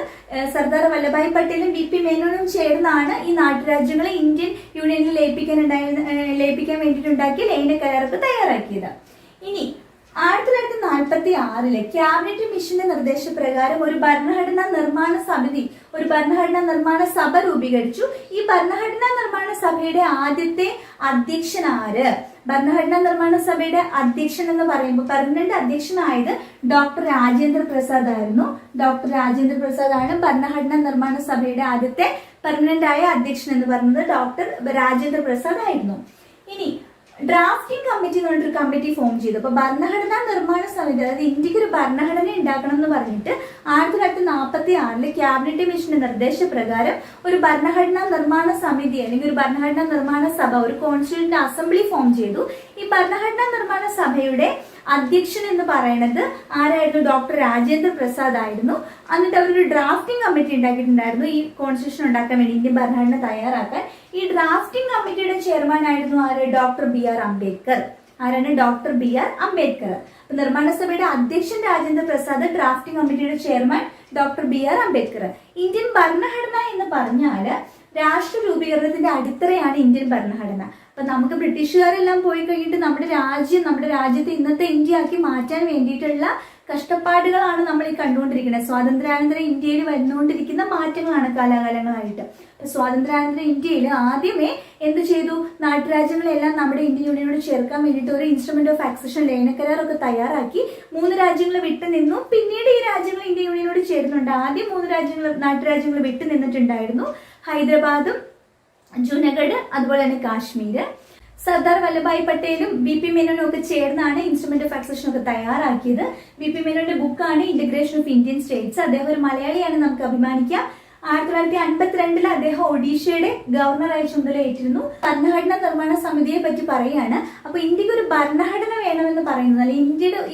സർദാർ വല്ലഭായ് പട്ടേലും VP മേനോനും ചേർന്നാണ് ഈ നാട്ടുരാജ്യങ്ങളെ ഇന്ത്യൻ യൂണിയനിൽ ലയിപ്പിക്കാൻ വേണ്ടിയിട്ടുണ്ടാക്കിയ ലയന കരാർക്ക് തയ്യാറാക്കിയത്. ഇനി 1946 ക്യാബിനറ്റ് മിഷന്റെ നിർദ്ദേശപ്രകാരം ഒരു ഭരണഘടനാ നിർമ്മാണ സഭ രൂപീകരിച്ചു. ഈ ഭരണഘടനാ നിർമ്മാണ സഭയുടെ ആദ്യത്തെ അധ്യക്ഷൻ ആര്? ഭരണഘടനാ നിർമ്മാണ സഭയുടെ അധ്യക്ഷൻ എന്ന് പറയുമ്പോൾ പെർമനന്റ് അധ്യക്ഷനായത് ഡോക്ടർ രാജേന്ദ്ര പ്രസാദ് ആയിരുന്നു. ഡോക്ടർ രാജേന്ദ്ര പ്രസാദ് ആണ് ഭരണഘടനാ നിർമ്മാണ സഭയുടെ ആദ്യത്തെ പെർമനന്റ് ആയ അധ്യക്ഷൻ എന്ന് പറയുന്നത് ഡോക്ടർ രാജേന്ദ്ര പ്രസാദ് ആയിരുന്നു. ഇനി ഡ്രാഫ്റ്റിംഗ് കമ്മിറ്റി എന്ന് പറഞ്ഞൊരു കമ്മിറ്റി ഫോം ചെയ്തു. അപ്പൊ ഭരണഘടനാ നിർമ്മാണ സമിതി, അതായത് ഇന്ത്യക്ക് ഒരു ഭരണഘടന ഉണ്ടാക്കണം എന്ന് പറഞ്ഞിട്ട് 1946 ക്യാബിനറ്റ് മിഷന്റെ നിർദ്ദേശപ്രകാരം ഒരു ഭരണഘടനാ നിർമ്മാണ സമിതി അല്ലെങ്കിൽ ഒരു ഭരണഘടനാ നിർമ്മാണ സഭ, ഒരു കോൺസ്റ്റിറ്റ്യൂന്റ് അസംബ്ലി ഫോം ചെയ്തു. ഈ ഭരണഘടനാ നിർമ്മാണ സഭയുടെ അധ്യക്ഷൻ എന്ന് പറയുന്നത് ആരായിരുന്നു? ഡോക്ടർ രാജേന്ദ്ര പ്രസാദ് ആയിരുന്നു. എന്നിട്ട് അവരൊരു ഡ്രാഫ്റ്റിംഗ് കമ്മിറ്റി ഉണ്ടാക്കിയിട്ടുണ്ടായിരുന്നു ഈ കോൺസ്റ്റിറ്റ്യൂഷൻ ഉണ്ടാക്കാൻ വേണ്ടി, ഇന്ത്യൻ ഭരണഘടന തയ്യാറാക്കാൻ. ഈ ഡ്രാഫ്റ്റിംഗ് കമ്മിറ്റിയുടെ ചെയർമാൻ ആയിരുന്നു ആര്? Doctor BR Ambedkar. ആരാണ്? Doctor BR Ambedkar. നിർമ്മാണ സഭയുടെ അധ്യക്ഷൻ രാജേന്ദ്ര പ്രസാദ്, ഡ്രാഫ്റ്റിംഗ് കമ്മിറ്റിയുടെ chairman doctor BR Ambedkar. Indian ഭരണഘടന എന്ന് പറഞ്ഞാല് രാഷ്ട്ര രൂപീകരണത്തിന്റെ അടിത്തറയാണ് ഇന്ത്യൻ ഭരണഘടന. അപ്പൊ നമുക്ക് ബ്രിട്ടീഷുകാരെല്ലാം പോയി കഴിഞ്ഞിട്ട് നമ്മുടെ രാജ്യത്തെ ഇന്നത്തെ ഇന്ത്യ ആക്കി മാറ്റാൻ വേണ്ടിയിട്ടുള്ള കഷ്ടപ്പാടുകളാണ് നമ്മൾ ഈ കണ്ടുകൊണ്ടിരിക്കുന്നത്. സ്വാതന്ത്ര്യാനന്തര ഇന്ത്യയിൽ വന്നുകൊണ്ടിരിക്കുന്ന മാറ്റങ്ങളാണ് കാലാകാലങ്ങളായിട്ട്. സ്വാതന്ത്ര്യാനന്തര ഇന്ത്യയിൽ ആദ്യമേ എന്ത് ചെയ്തു? നാട്ടുരാജ്യങ്ങളെല്ലാം നമ്മുടെ ഇന്ത്യൻ യൂണിയനോട് ചേർക്കാൻ വേണ്ടിയിട്ട് ഒരു ഇൻസ്ട്രുമെന്റ് ഓഫ് ആക്സഷൻ ലയനക്കരാറൊക്കെ തയ്യാറാക്കി 3 രാജ്യങ്ങൾ വിട്ടു നിന്നു. പിന്നീട് ഈ രാജ്യങ്ങൾ ഇന്ത്യൻ യൂണിയനോട് ചേരുന്നുണ്ട്. ആദ്യം 3 നാട്ടുരാജ്യങ്ങൾ വിട്ടു നിന്നിട്ടുണ്ടായിരുന്നു. ഹൈദരാബാദും ജൂനഗഡ്, അതുപോലെ തന്നെ കാശ്മീര്. സർദാർ വല്ലഭായ് പട്ടേലും VP മേനോനും ഒക്കെ ചേർന്നാണ് ഇൻസ്ട്രുമെന്റ് ഓഫ് ആക്സഷൻ ഒക്കെ തയ്യാറാക്കിയത്. VP മേനോന്റെ ബുക്കാണ് ഇന്റഗ്രേഷൻ ഓഫ് ഇന്ത്യൻ സ്റ്റേറ്റ്സ്. അദ്ദേഹം ഒരു മലയാളിയാണ്, നമുക്ക് അഭിമാനിക്കാം. 1952 അദ്ദേഹം ഒഡീഷയുടെ ഗവർണറായി ചുമതലയേറ്റിരുന്നു. ഭരണഘടനാ നിർമ്മാണ സമിതിയെ പറ്റി പറയുകയാണ്. അപ്പൊ ഇന്ത്യക്ക് ഒരു ഭരണഘടന വേണമെന്ന് പറയുന്നത്, അല്ലെ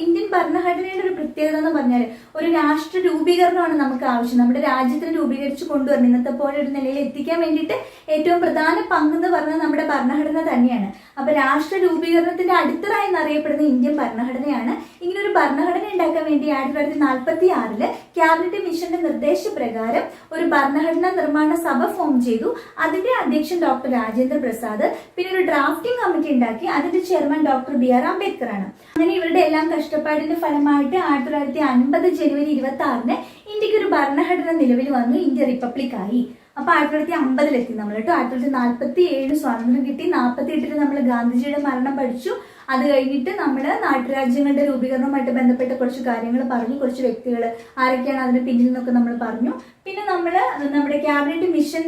ഇന്ത്യൻ ഭരണഘടനയുടെ ഒരു പ്രത്യേകത എന്ന് പറഞ്ഞാൽ ഒരു രാഷ്ട്ര രൂപീകരണമാണ് നമുക്ക് ആവശ്യം. നമ്മുടെ രാജ്യത്തിന് രൂപീകരിച്ചു കൊണ്ടുവരണം, ഇന്നത്തെ പോലെ ഒരു നിലയിൽ എത്തിക്കാൻ വേണ്ടിയിട്ട് ഏറ്റവും പ്രധാന പങ്കെന്ന് പറഞ്ഞത് നമ്മുടെ ഭരണഘടന തന്നെയാണ്. അപ്പൊ രാഷ്ട്ര രൂപീകരണത്തിന്റെ അടിത്തറ എന്നറിയപ്പെടുന്ന ഇന്ത്യൻ ഭരണഘടനയാണ്. ഇങ്ങനെ ഒരു ഭരണഘടന ഉണ്ടാക്കാൻ വേണ്ടി 1946 ക്യാബിനറ്റ് മിഷന്റെ നിർദ്ദേശപ്രകാരം ഒരു ഭരണഘടനാ നിർമ്മാണ സഭ ഫോം ചെയ്തു. അതിന്റെ അധ്യക്ഷൻ ഡോക്ടർ രാജേന്ദ്ര പ്രസാദ്. പിന്നെ ഒരു ഡ്രാഫ്റ്റിംഗ് കമ്മിറ്റി ഉണ്ടാക്കി. അതിന്റെ ചെയർമാൻ ഡോക്ടർ BR അംബേദ്കർ ആണ്. അങ്ങനെ ഇവരുടെ എല്ലാം കഷ്ടപ്പാടിന്റെ ഫലമായിട്ട് 1950 ജനുവരി 26 ഇന്ത്യക്ക് ഒരു ഭരണഘടന നിലവിൽ വന്നു. ഇന്ത്യ റിപ്പബ്ലിക് ആയി. അപ്പൊ 1950 നമ്മൾ കേട്ടോ. 1947 സ്വാതന്ത്ര്യം കിട്ടി. 48 നമ്മൾ ഗാന്ധിജിയുടെ മരണം പഠിച്ചു. അത് കഴിഞ്ഞിട്ട് നമ്മൾ നാട്ടുരാജ്യങ്ങളുടെ രൂപീകരണവുമായിട്ട് ബന്ധപ്പെട്ട കുറച്ച് കാര്യങ്ങൾ പറഞ്ഞു, കുറച്ച് വ്യക്തികൾ ആരൊക്കെയാണ് അതിന് പിന്നിൽ നിന്നൊക്കെ നമ്മൾ പറഞ്ഞു. പിന്നെ നമ്മുടെ ക്യാബിനറ്റ് മിഷൻ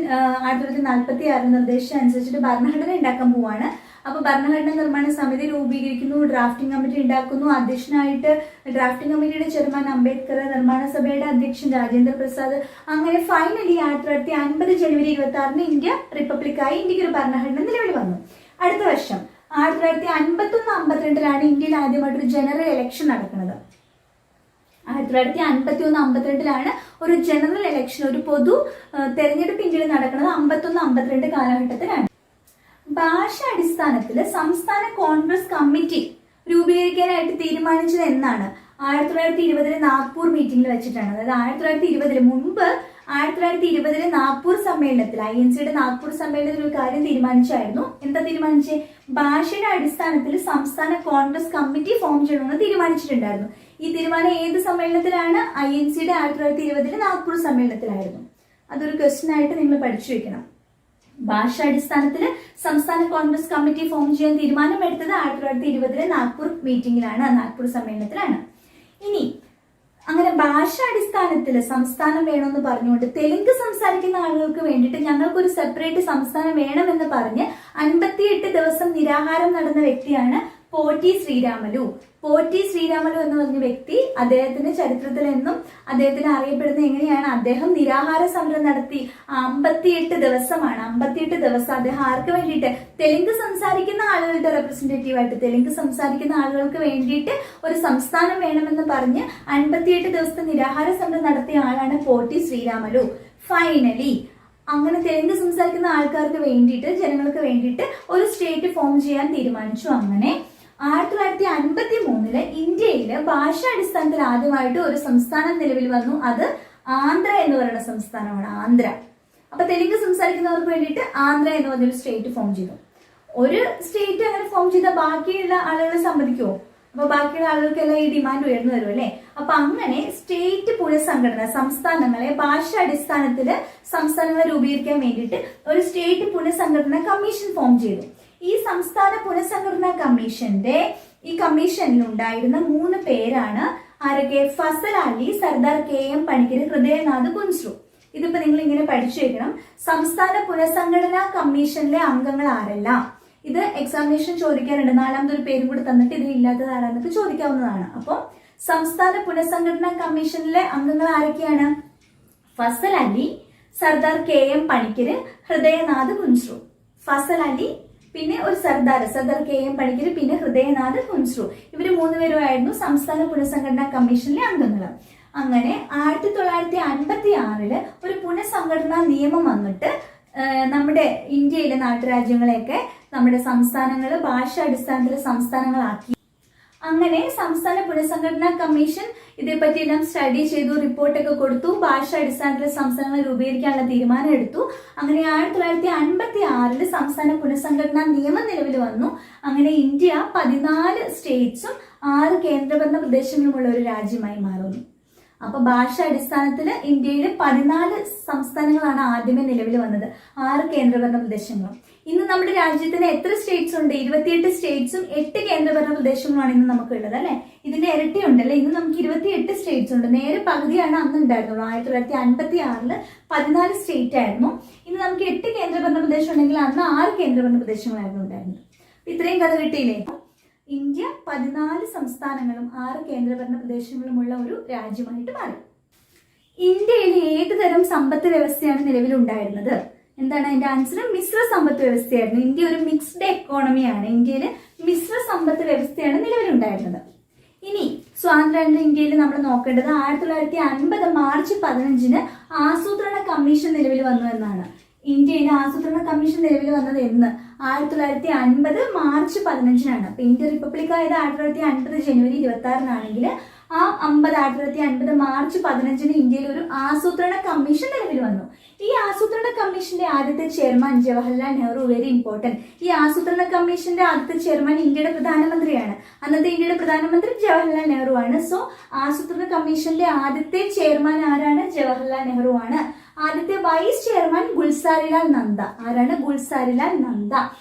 1946 നിർദ്ദേശം അനുസരിച്ചിട്ട് ഭരണഘടന ഉണ്ടാക്കാൻ പോവാണ്. അപ്പൊ ഭരണഘടനാ നിർമ്മാണ സമിതി രൂപീകരിക്കുന്നു, ഡ്രാഫ്റ്റിംഗ് കമ്മിറ്റി ഉണ്ടാക്കുന്നു. അധ്യക്ഷനായിട്ട് ഡ്രാഫ്റ്റിംഗ് കമ്മിറ്റിയുടെ ചെയർമാൻ അംബേദ്കർ, നിർമ്മാണ സഭയുടെ അധ്യക്ഷൻ രാജേന്ദ്ര പ്രസാദ്. അങ്ങനെ ഫൈനലി 1950 ജനുവരി 26 ഇന്ത്യ റിപ്പബ്ലിക്കായി. ഇന്ത്യക്ക് ഒരു ഭരണഘടന നിലവിൽ വന്നു. അടുത്ത വർഷം 1951-52 ഇന്ത്യയിൽ ആദ്യമായിട്ടൊരു ജനറൽ ഇലക്ഷൻ നടക്കുന്നത്. 1951-52 ഒരു ജനറൽ ഇലക്ഷൻ, ഒരു പൊതു തെരഞ്ഞെടുപ്പ് ഇന്ത്യയിൽ നടക്കുന്നത് 51-52 കാലഘട്ടത്തിലാണ്. ഭാഷ അടിസ്ഥാനത്തിൽ സംസ്ഥാന കോൺഗ്രസ് കമ്മിറ്റി രൂപീകരിക്കാനായിട്ട് തീരുമാനിച്ചത് എന്നാണ്? 1920 നാഗ്പൂർ മീറ്റിംഗിൽ വെച്ചിട്ടാണ്. അതായത് 1920 മുൻപ് 1920 നാഗ്പൂർ സമ്മേളനത്തിൽ, INCയുടെ നാഗ്പൂർ സമ്മേളനത്തിൽ ഒരു കാര്യം തീരുമാനിച്ചായിരുന്നു. എന്താ തീരുമാനിച്ചേ? ഭാഷയുടെ അടിസ്ഥാനത്തിൽ സംസ്ഥാന കോൺഗ്രസ് കമ്മിറ്റി ഫോം ചെയ്യണമെന്ന് തീരുമാനിച്ചിട്ടുണ്ടായിരുന്നു. ഈ തീരുമാനം ഏത് സമ്മേളനത്തിലാണ്? INCയുടെ 1920 നാഗ്പൂർ സമ്മേളനത്തിലായിരുന്നു. അതൊരു ക്വസ്റ്റ്യൻ ആയിട്ട് നിങ്ങൾ പഠിച്ചു വെക്കണം. ഭാഷാടിസ്ഥാനത്തിൽ സംസ്ഥാന കോൺഗ്രസ് കമ്മിറ്റി ഫോം ചെയ്യാൻ തീരുമാനമെടുത്തത് 1920 നാഗ്പൂർ മീറ്റിംഗിലാണ്, നാഗ്പൂർ സമ്മേളനത്തിലാണ്. ഇനി അങ്ങനെ ഭാഷാടിസ്ഥാനത്തിൽ സംസ്ഥാനം വേണമെന്ന് പറഞ്ഞുകൊണ്ട് തെലുങ്ക് സംസാരിക്കുന്ന ആളുകൾക്ക് വേണ്ടിയിട്ട് ഞങ്ങൾക്കൊരു സെപ്പറേറ്റ് സംസ്ഥാനം വേണമെന്ന് പറഞ്ഞ് 58 ദിവസം നിരാഹാരം നടന്ന വ്യക്തിയാണ് പോറ്റി ശ്രീരാമലു. പോറ്റി ശ്രീരാമലു എന്ന് പറഞ്ഞ വ്യക്തി അദ്ദേഹത്തിന്റെ ചരിത്രത്തിൽ എന്നും അദ്ദേഹത്തിന് അറിയപ്പെടുന്നത് എങ്ങനെയാണ്? അദ്ദേഹം നിരാഹാര സമരം നടത്തി 58 ദിവസമാണ്. 58 ദിവസം അദ്ദേഹം ആർക്ക് വേണ്ടിയിട്ട്? തെലുങ്ക് സംസാരിക്കുന്ന ആളുകളുടെ റെപ്രസെന്റേറ്റീവ് ആയിട്ട്, തെലുങ്ക് സംസാരിക്കുന്ന ആളുകൾക്ക് വേണ്ടിയിട്ട് ഒരു സംസ്ഥാനം വേണമെന്ന് പറഞ്ഞ് 58 ദിവസത്തെ നിരാഹാര സമരം നടത്തിയ ആളാണ് പോറ്റി ശ്രീരാമലു. ഫൈനലി അങ്ങനെ തെലുങ്ക് സംസാരിക്കുന്ന ആൾക്കാർക്ക് വേണ്ടിയിട്ട്, ജനങ്ങൾക്ക് വേണ്ടിയിട്ട് ഒരു സ്റ്റേറ്റ് ഫോം ചെയ്യാൻ തീരുമാനിച്ചു. അങ്ങനെ 1953 ഇന്ത്യയില് ഭാഷാടിസ്ഥാനത്തിൽ ആദ്യമായിട്ട് ഒരു സംസ്ഥാനം നിലവിൽ വന്നു. അത് ആന്ധ്ര എന്ന് പറയുന്ന സംസ്ഥാനമാണ്, ആന്ധ്ര. അപ്പൊ തെലുങ്ക് സംസാരിക്കുന്നവർക്ക് വേണ്ടിയിട്ട് ആന്ധ്ര എന്ന് പറഞ്ഞൊരു സ്റ്റേറ്റ് ഫോം ചെയ്തു. ഒരു സ്റ്റേറ്റ് അങ്ങനെ ഫോം ചെയ്താൽ ബാക്കിയുള്ള ആളുകളെ സമ്മതിക്കുമോ? അപ്പൊ ബാക്കിയുള്ള ആളുകൾക്കെല്ലാം ഈ ഡിമാൻഡ് ഉയർന്നു വരും അല്ലെ? അപ്പൊ അങ്ങനെ സ്റ്റേറ്റ് പുനഃസംഘടന, സംസ്ഥാനങ്ങളെ ഭാഷാടിസ്ഥാനത്തില് സംസ്ഥാനങ്ങളെ രൂപീകരിക്കാൻ വേണ്ടിയിട്ട് ഒരു സ്റ്റേറ്റ് പുനഃസംഘടന കമ്മീഷൻ ഫോം ചെയ്തു. ഈ സംസ്ഥാന പുനഃസംഘടനാ ഈ കമ്മീഷനിലുണ്ടായിരുന്ന 3 പേരാണ് ആരൊക്കെ? ഫസൽ അലി, സർദാർ KM പണിക്കർ, ഹൃദയനാഥ് കുൻസ്രു. ഇതിപ്പോ നിങ്ങൾ ഇങ്ങനെ പഠിച്ചു വെക്കണം. സംസ്ഥാന പുനഃസംഘടനാ കമ്മീഷനിലെ അംഗങ്ങൾ ആരെല്ലാം? ഇത് എക്സാമിനേഷൻ ചോദിക്കാറുണ്ട്. 4ാമതൊരു പേരും കൂടി തന്നിട്ട് ഇതിൽ ഇല്ലാത്തത് ആരാന്നൊക്കെ ചോദിക്കാവുന്നതാണ്. അപ്പോൾ സംസ്ഥാന പുനഃസംഘടനാ കമ്മീഷനിലെ അംഗങ്ങൾ ആരൊക്കെയാണ്? ഫസൽ അലി, സർദാർ KM പണിക്കർ, ഹൃദയനാഥ് കുൻസ്രു. ഫസൽ അലി, പിന്നെ ഒരു സർദാർ KM പണിക്കർ, പിന്നെ ഹൃദയനാഥ് കുൻസ്രു. ഇവര് 3 പേരുമായിരുന്നു സംസ്ഥാന പുനഃസംഘടനാ കമ്മീഷനിലെ അംഗങ്ങൾ. അങ്ങനെ 1956 ഒരു പുനഃസംഘടനാ നിയമം വന്നിട്ട് നമ്മുടെ ഇന്ത്യയിലെ നാട്ടുരാജ്യങ്ങളെയൊക്കെ നമ്മുടെ സംസ്ഥാനങ്ങൾ ഭാഷാടിസ്ഥാനത്തിലെ സംസ്ഥാനങ്ങളാക്കി. അങ്ങനെ സംസ്ഥാന പുനഃസംഘടനാ കമ്മീഷൻ ഇതേപ്പറ്റിയെല്ലാം സ്റ്റഡി ചെയ്തു, റിപ്പോർട്ടൊക്കെ കൊടുത്തു, ഭാഷാടിസ്ഥാനത്തിലെ സംസ്ഥാനങ്ങൾ രൂപീകരിക്കാനുള്ള തീരുമാനം എടുത്തു. അങ്ങനെ 1956 സംസ്ഥാന പുനഃസംഘടനാ നിയമം നിലവിൽ വന്നു. അങ്ങനെ ഇന്ത്യ 14 സ്റ്റേറ്റ്സും 6 കേന്ദ്രഭരണ പ്രദേശങ്ങളുമുള്ള ഒരു രാജ്യമായി മാറുന്നു. അപ്പൊ ഭാഷാടിസ്ഥാനത്തില് ഇന്ത്യയിൽ 14 സംസ്ഥാനങ്ങളാണ് ആദ്യമേ നിലവിൽ വന്നത്, 6 കേന്ദ്രഭരണ പ്രദേശങ്ങളും. ഇന്ന് നമ്മുടെ രാജ്യത്തിന് എത്ര സ്റ്റേറ്റ്സ് ഉണ്ട്? 28 സ്റ്റേറ്റ്സും 8 കേന്ദ്രഭരണ പ്രദേശങ്ങളുമാണ് ഇന്ന് നമുക്ക് ഉള്ളത് അല്ലെ? ഇതിന്റെ ഇരട്ടി ഉണ്ടല്ലേ? ഇന്ന് നമുക്ക് 28 സ്റ്റേറ്റ്സ് ഉണ്ട്. നേരെ പകുതിയാണ് അന്ന് ഉണ്ടായിരുന്നുള്ളൂ. 1956 14 സ്റ്റേറ്റ് ആയിരുന്നു. ഇന്ന് നമുക്ക് 8 കേന്ദ്രഭരണ പ്രദേശം ഉണ്ടെങ്കിൽ അന്ന് 6 കേന്ദ്രഭരണ പ്രദേശങ്ങളായിരുന്നു ഉണ്ടായിരുന്നത്. ഇത്രയും കഥ കിട്ടിയില്ലേ? ഇന്ത്യ 14 സംസ്ഥാനങ്ങളും 6 കേന്ദ്രഭരണ പ്രദേശങ്ങളുമുള്ള ഒരു രാജ്യമായിട്ട് മാറി. ഇന്ത്യയിൽ ഏത് തരം സമ്പത്ത് വ്യവസ്ഥയാണ് നിലവിലുണ്ടായിരുന്നത്? എന്താണ് അതിന്റെ ആൻസർ? മിശ്ര സമ്പത്ത് വ്യവസ്ഥയായിരുന്നു. ഇന്ത്യ ഒരു മിക്സ്ഡ് എക്കോണമിയാണ്. ഇന്ത്യയിൽ മിശ്ര സമ്പത്ത് വ്യവസ്ഥയാണ് നിലവിലുണ്ടായിരുന്നത്. ഇനി സ്വാതന്ത്ര്യാനന്തര ഇന്ത്യയിൽ നമ്മൾ നോക്കേണ്ടത് 1950 മാർച്ച് 15 ആസൂത്രണ കമ്മീഷൻ നിലവിൽ വന്നു എന്നാണ്. ഇന്ത്യയിൽ ആസൂത്രണ കമ്മീഷൻ നിലവിൽ വന്നത് എന്ന്? 1950 മാർച്ച് 15 അപ്പൊ ഇന്ത്യ റിപ്പബ്ലിക് ആയത് 1950 ജനുവരി 26 ആ 1950 മാർച്ച് 15 ഇന്ത്യയിൽ ഒരു ആസൂത്രണ കമ്മീഷൻ നിലവിൽ വന്നു. ഈ ആസൂത്രണ കമ്മീഷന്റെ ആദ്യത്തെ chairman Jawaharlal Nehru. Very important. ഈ ആസൂത്രണ കമ്മീഷന്റെ ആദ്യത്തെ ചെയർമാൻ ഇന്ത്യയുടെ പ്രധാനമന്ത്രിയാണ്. അന്നത്തെ ഇന്ത്യയുടെ പ്രധാനമന്ത്രി ജവഹർലാൽ നെഹ്റു ആണ്. സോ ആസൂത്രണ കമ്മീഷന്റെ ആദ്യത്തെ ചെയർമാൻ ആരാണ്? ജവഹർലാൽ നെഹ്റു ആണ്. ആദ്യത്തെ വൈസ് ചെയർമാൻ ഗുൽസാരിലാൽ നന്ദ. ആരാണ്? ഗുൽസാരിലാൽ നന്ദ.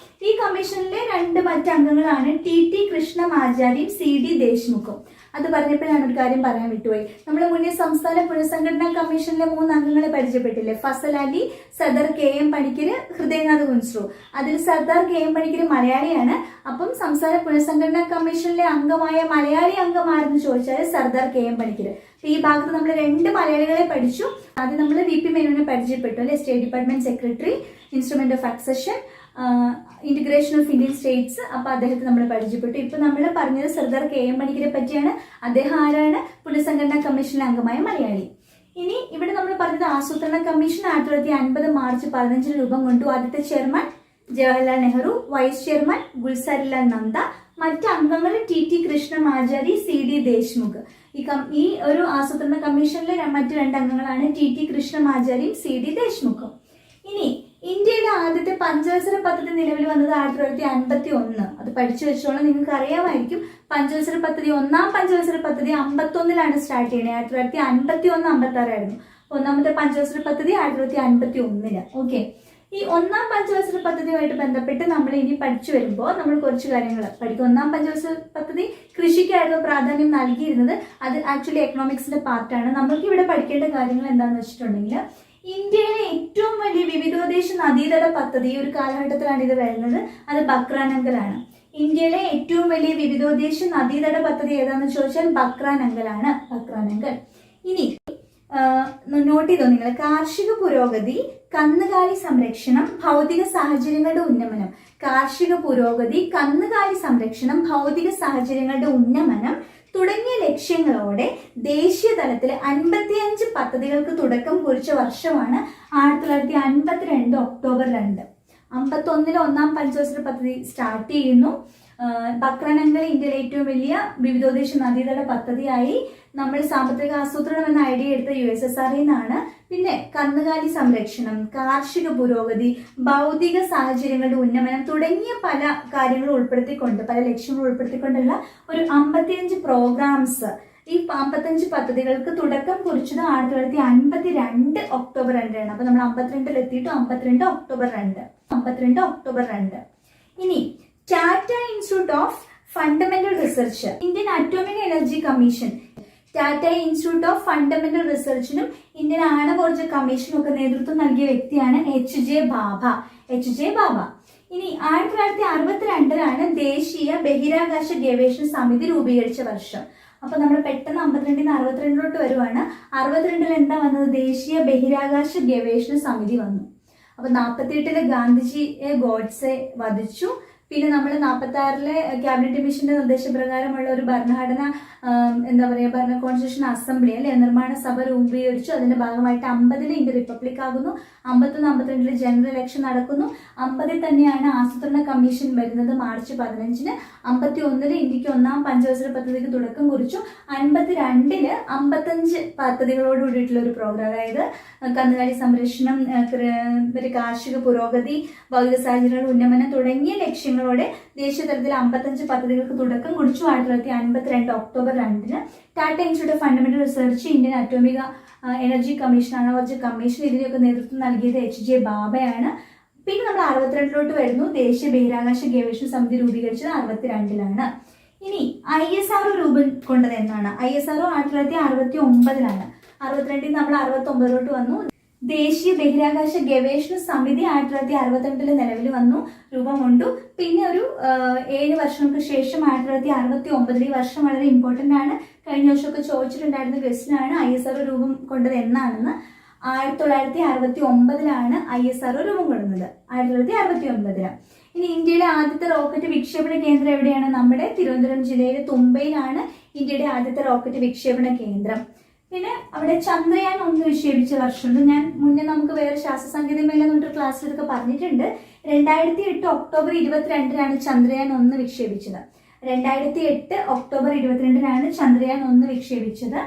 ഈ കമ്മീഷനിലെ 2 മറ്റ് അംഗങ്ങളാണ് TT കൃഷ്ണമാചാരിയും CD ദേശ്മുഖും. അത് പറഞ്ഞപ്പോഴാണ് ഒരു കാര്യം പറയാൻ വിട്ടുപോയി. നമ്മൾ മുന്നേ സംസ്ഥാന പുനഃസംഘടനാ കമ്മീഷനിലെ 3 അംഗങ്ങളെ പരിചയപ്പെട്ടില്ലേ? ഫസൽ അലി, സർദാർ KM പണിക്കർ, ഹൃദയനാഥ് കുൻസ്രു. അതിൽ സർദാർ KM പണിക്കർ മലയാളിയാണ്. അപ്പം സംസ്ഥാന പുനഃസംഘടനാ കമ്മീഷനിലെ അംഗമായ മലയാളി അംഗം ആരെന്ന് ചോദിച്ചാൽ സർദാർ KM പണിക്കർ. ഈ ഭാഗത്ത് നമ്മൾ 2 മലയാളികളെ പഠിച്ചു. ആദ്യം നമ്മൾ VP മേനോനെ പരിചയപ്പെട്ടു അല്ലെ? State department secretary, instrument of accession, integration of Indian States. അപ്പൊ അദ്ദേഹത്തെ നമ്മൾ പരിചയപ്പെട്ടു. ഇപ്പൊ നമ്മൾ പറഞ്ഞത് സർദാർ KM പണിക്കരെ പറ്റിയാണ്. അദ്ദേഹം ആരാണ്? പുനഃസംഘടനാ കമ്മീഷനിലെ അംഗമായ മലയാളി. ഇനി ഇവിടെ നമ്മൾ പറഞ്ഞത് ആസൂത്രണ കമ്മീഷൻ 1950 മാർച്ച് 15 രൂപം കൊണ്ടു. ആദ്യത്തെ chairman Jawaharlal Nehru, vice chairman Gulzarilal Nanda, മറ്റ് അംഗങ്ങൾ TT കൃഷ്ണമാചാരി, CD ദേശ്മുഖ്. ഈ ഒരു ആസൂത്രണ കമ്മീഷനിലെ മറ്റ് 2 അംഗങ്ങളാണ് TT കൃഷ്ണമാചാരിയും CD ദേശ്മുഖും. ഇനി ഇന്ത്യയിലെ ആദ്യത്തെ പഞ്ചവത്സര പദ്ധതി നിലവിൽ വന്നത് 1951. അത് പഠിച്ചു വെച്ചോളാം, നിങ്ങൾക്ക് അറിയാമായിരിക്കും. പഞ്ചവത്സര പദ്ധതി, 1ാം പഞ്ചവത്സര പദ്ധതി 51 സ്റ്റാർട്ട് ചെയ്യണേ. 1951-56 ആയിരുന്നു. 1ാമത്തെ പഞ്ചവത്സര പദ്ധതി 1951. ഓക്കെ. ഈ 1ാം പഞ്ചവത്സര പദ്ധതിയുമായിട്ട് ബന്ധപ്പെട്ട് നമ്മൾ ഇനി പഠിച്ചു വരുമ്പോൾ നമ്മൾ കുറച്ച് കാര്യങ്ങൾ പഠിക്കും. 1ാം പഞ്ചവത്സര പദ്ധതി കൃഷിക്കായിരുന്നു പ്രാധാന്യം നൽകിയിരുന്നത്. അത് ആക്ച്വലി എക്കണോമിക്സിന്റെ പാർട്ടാണ്. നമ്മൾക്ക് ഇവിടെ പഠിക്കേണ്ട കാര്യങ്ങൾ എന്താണെന്ന് വെച്ചിട്ടുണ്ടെങ്കിൽ, ഇന്ത്യയിലെ ഏറ്റവും വലിയ വിവിധോദ്ദേശ നദീതട പദ്ധതി ഒരു കാലഘട്ടത്തിലാണ് ഇത് വരുന്നത്. അത് ബക്രാനങ്കലാണ്. ഇന്ത്യയിലെ ഏറ്റവും വലിയ വിവിധോദ്ദേശ നദീതട പദ്ധതി ഏതാണെന്ന് ചോദിച്ചാൽ ബക്രാനങ്കലാണ്. ബക്രാനങ്കൽ. ഇനി നോട്ട് ചെയ്തോ നിങ്ങൾ, കാർഷിക പുരോഗതി, കന്നുകാലി സംരക്ഷണം, ഭൗതിക സാഹചര്യങ്ങളുടെ ഉന്നമനം. കാർഷിക പുരോഗതി, കന്നുകാലി സംരക്ഷണം, ഭൗതിക സാഹചര്യങ്ങളുടെ ഉന്നമനം തുടങ്ങിയ ലക്ഷ്യങ്ങളോടെ ദേശീയ തലത്തിൽ 55 പദ്ധതികൾക്ക് തുടക്കം കുറിച്ച വർഷമാണ് 1952 ഒക്ടോബർ 2. 51 ഒന്നാം പഞ്ചവത്സര പദ്ധതി സ്റ്റാർട്ട് ചെയ്യുന്നു. ബക്രാനങ്കൽ ഇന്ത്യയിലെ ഏറ്റവും വലിയ വിവിധോദ്ദേശ നദീതട പദ്ധതിയായി നമ്മൾ സാമ്പത്തിക ആസൂത്രണം എന്ന ഐഡിയ എടുത്ത USSR നിന്നാണ്. പിന്നെ കന്നുകാലി സംരക്ഷണം, കാർഷിക പുരോഗതി, ഭൗതിക സാഹചര്യങ്ങളുടെ ഉന്നമനം തുടങ്ങിയ പല കാര്യങ്ങൾ ഉൾപ്പെടുത്തിക്കൊണ്ട്, പല ലക്ഷ്യങ്ങൾ ഉൾപ്പെടുത്തിക്കൊണ്ടുള്ള ഒരു 55 പ്രോഗ്രാംസ്, ഈ 55 പദ്ധതികൾക്ക് തുടക്കം കുറിച്ചത് 1952 ഒക്ടോബർ 2 ആണ്. അപ്പൊ നമ്മൾ 52 എത്തിയിട്ട് 52 ഒക്ടോബർ 2. 52 ഒക്ടോബർ 2. ഇനി Tata institute of fundamental research, Indian atomic energy commission, Tata institute of fundamental റിസർച്ചിനും ഇന്ത്യൻ ആണവോർജ കമ്മീഷനും ഒക്കെ നേതൃത്വം നൽകിയ വ്യക്തിയാണ് HJ ഭാഭ. HJ ഭാഭ. ഇനി 1962 ദേശീയ ബഹിരാകാശ ഗവേഷണ സമിതി രൂപീകരിച്ച വർഷം. അപ്പൊ നമ്മൾ പെട്ടെന്ന് 52 62 വരുവാണ്. 62 എന്താ വന്നത്? ദേശീയ ബഹിരാകാശ ഗവേഷണ സമിതി വന്നു. അപ്പൊ 48 ഗാന്ധിജിയെ ഗോഡ്സെ വധിച്ചു. പിന്നെ നമ്മൾ 46 ക്യാബിനറ്റ് മിഷന്റെ നിർദ്ദേശപ്രകാരമുള്ള ഒരു ഭരണഘടന, എന്താ പറയുക, ഭരണ കോൺസ്റ്റിറ്റ്യൂഷൻ അസംബ്ലി അല്ലെ നിർമ്മാണ സഭ രൂപീകരിച്ചു. അതിന്റെ ഭാഗമായിട്ട് 50 ഇന്ത്യ റിപ്പബ്ലിക് ആകുന്നു. 51 52 ജനറൽ ഇലക്ഷൻ നടക്കുന്നു. 50 തന്നെയാണ് ആസൂത്രണ കമ്മീഷൻ വരുന്നത് മാർച്ച് 15. 51 ഇന്ത്യക്ക് ഒന്നാം പഞ്ചവത്സര പദ്ധതിക്ക് തുടക്കം കുറിച്ചു. 52 55 പദ്ധതികളോട് കൂടിയിട്ടുള്ള ഒരു പ്രോഗ്രാം, അതായത് കന്നുകാലി സംരക്ഷണം, കാർഷിക പുരോഗതി, ഭൗതിക സാഹചര്യങ്ങളുടെ ഉന്നമനം തുടങ്ങിയ ലക്ഷ്യങ്ങളോടെ ദേശീയ തലത്തിൽ 55 പദ്ധതികൾക്ക് തുടക്കം കുറിച്ചു. 1952 October 2 Tata institute of fundamental research, Indian atomic energy commission, ആണവോർജ കമ്മീഷൻ, ഇതിനെയൊക്കെ നേതൃത്വം നൽകിയത് HJ ഭാഭയാണ്. പിന്നെ നമ്മൾ 62 വരുന്നു. ദേശീയ ബഹിരാകാശ ഗവേഷണ സമിതി രൂപീകരിച്ചത് 62. ഇനി ISRO രൂപം കൊണ്ടത് എന്നാണ്? ISRO 1969. 62 നമ്മൾ 69 വന്നു. ദേശീയ ബഹിരാകാശ ഗവേഷണ സമിതി 1962 നിലവിൽ വന്നു, രൂപം കൊണ്ടു. പിന്നെ ഒരു 7 വർഷങ്ങൾക്ക് ശേഷം 1969, ഈ വർഷം വളരെ ഇമ്പോർട്ടന്റ് ആണ്, കഴിഞ്ഞ വർഷമൊക്കെ ചോദിച്ചിട്ടുണ്ടായിരുന്ന ക്വസ്റ്റ്യൻ ആണ്, ISRO രൂപം കൊണ്ടത് എന്നാണെന്ന്. 1969 ISRO രൂപം കൊള്ളുന്നത്. 1969. ഇനി ഇന്ത്യയിലെ ആദ്യത്തെ റോക്കറ്റ് വിക്ഷേപണ കേന്ദ്രം എവിടെയാണ്? നമ്മുടെ തിരുവനന്തപുരം ജില്ലയിലെ തുമ്പയിലാണ് ഇന്ത്യയുടെ ആദ്യത്തെ റോക്കറ്റ് വിക്ഷേപണ കേന്ദ്രം. പിന്നെ അവിടെ ചന്ദ്രയാൻ 1 വിക്ഷേപിച്ച വർഷം, ഞാൻ മുന്നേ നമുക്ക് വേറെ ശാസ്ത്ര സാങ്കേതിക മേഖല എന്നൊരു ക്ലാസ്സിൽ ഇതൊക്കെ പറഞ്ഞിട്ടുണ്ട്. 2008 ഒക്ടോബർ 22 ചന്ദ്രയാൻ 1 വിക്ഷേപിച്ചത്. 2008 ഒക്ടോബർ 22 ചന്ദ്രയാൻ 1 വിക്ഷേപിച്ചത്.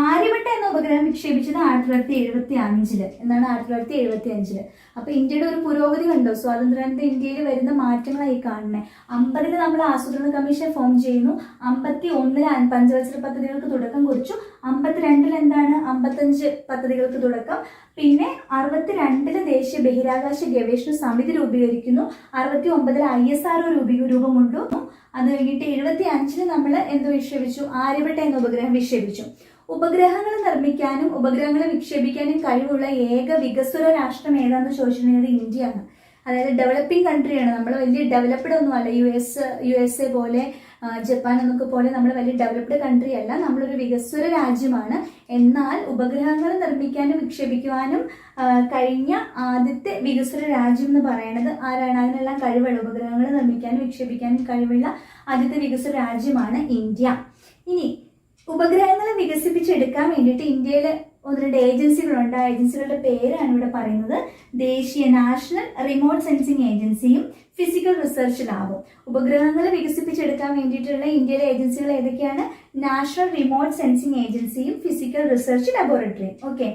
ആര്യഭട്ട എന്ന ഉപഗ്രഹം വിക്ഷേപിച്ചത് 1975. എന്നാണ് 1975. അപ്പൊ ഇന്ത്യയുടെ ഒരു പുരോഗതി കണ്ടോ? സ്വാതന്ത്ര്യാനന്തര ഇന്ത്യയിൽ വരുന്ന മാറ്റങ്ങളായി കാണുന്നത്. 50 നമ്മൾ ആസൂത്രണ കമ്മീഷൻ ഫോം ചെയ്യുന്നു. 51 പഞ്ചവത്സര പദ്ധതികൾക്ക് തുടക്കം കുറിച്ചു. 52 എന്താണ്? 55 പദ്ധതികൾക്ക് തുടക്കം. പിന്നെ 62 ദേശീയ ബഹിരാകാശ ഗവേഷണ സമിതി രൂപീകരിക്കുന്നു. 69 ISRO രൂപം കൊണ്ടു. അത് കഴിഞ്ഞിട്ട് 75 നമ്മൾ എന്ത് വിക്ഷേപിച്ചു? ആര്യഭട്ട എന്ന ഉപഗ്രഹം വിക്ഷേപിച്ചു. ഉപഗ്രഹങ്ങൾ നിർമ്മിക്കാനും ഉപഗ്രഹങ്ങളെ വിക്ഷേപിക്കാനും കഴിവുള്ള ഏക വികസ്വര രാഷ്ട്രം ഏതാണെന്ന് ചോദിച്ചിട്ടുണ്ടെങ്കിൽ ഇന്ത്യയാണ്. അതായത് ഡെവലപ്പിംഗ് കൺട്രിയാണ്. നമ്മൾ വലിയ ഡെവലപ്ഡ് ഒന്നുമല്ല. USA പോലെ, ജപ്പാൻ എന്നൊക്കെ പോലെ നമ്മൾ വലിയ ഡെവലപ്ഡ് കൺട്രി അല്ല. നമ്മളൊരു വികസ്വര രാജ്യമാണ്. എന്നാൽ ഉപഗ്രഹങ്ങൾ നിർമ്മിക്കാനും വിക്ഷേപിക്കുവാനും കഴിഞ്ഞ ആദ്യത്തെ വികസ്വര രാജ്യം എന്ന് പറയുന്നത് ആരാണ്? അതിനെല്ലാം കഴിവുള്ള, ഉപഗ്രഹങ്ങൾ നിർമ്മിക്കാനും വിക്ഷേപിക്കാനും കഴിവുള്ള ആദ്യത്തെ വികസ്വര രാജ്യമാണ് ഇന്ത്യ. ഇനി ഉപഗ്രഹങ്ങളെ വികസിപ്പിച്ചെടുക്കാൻ വേണ്ടിയിട്ട് ഇന്ത്യയിൽ 1-2 ഏജൻസികളുണ്ട്. ആ ഏജൻസികളുടെ പേരാണ് ഇവിടെ പറയുന്നത്. ദേശീയ നാഷണൽ റിമോട്ട് സെൻസിങ് ഏജൻസിയും ഫിസിക്കൽ റിസർച്ച് ലാബും. ഉപഗ്രഹങ്ങളെ വികസിപ്പിച്ചെടുക്കാൻ വേണ്ടിയിട്ടുള്ള ഇന്ത്യയിലെ ഏജൻസികൾ ഏതൊക്കെയാണ്? നാഷണൽ റിമോട്ട് സെൻസിങ് ഏജൻസിയും ഫിസിക്കൽ റിസർച്ച് ലബോറട്ടറിയും. ഓക്കെ.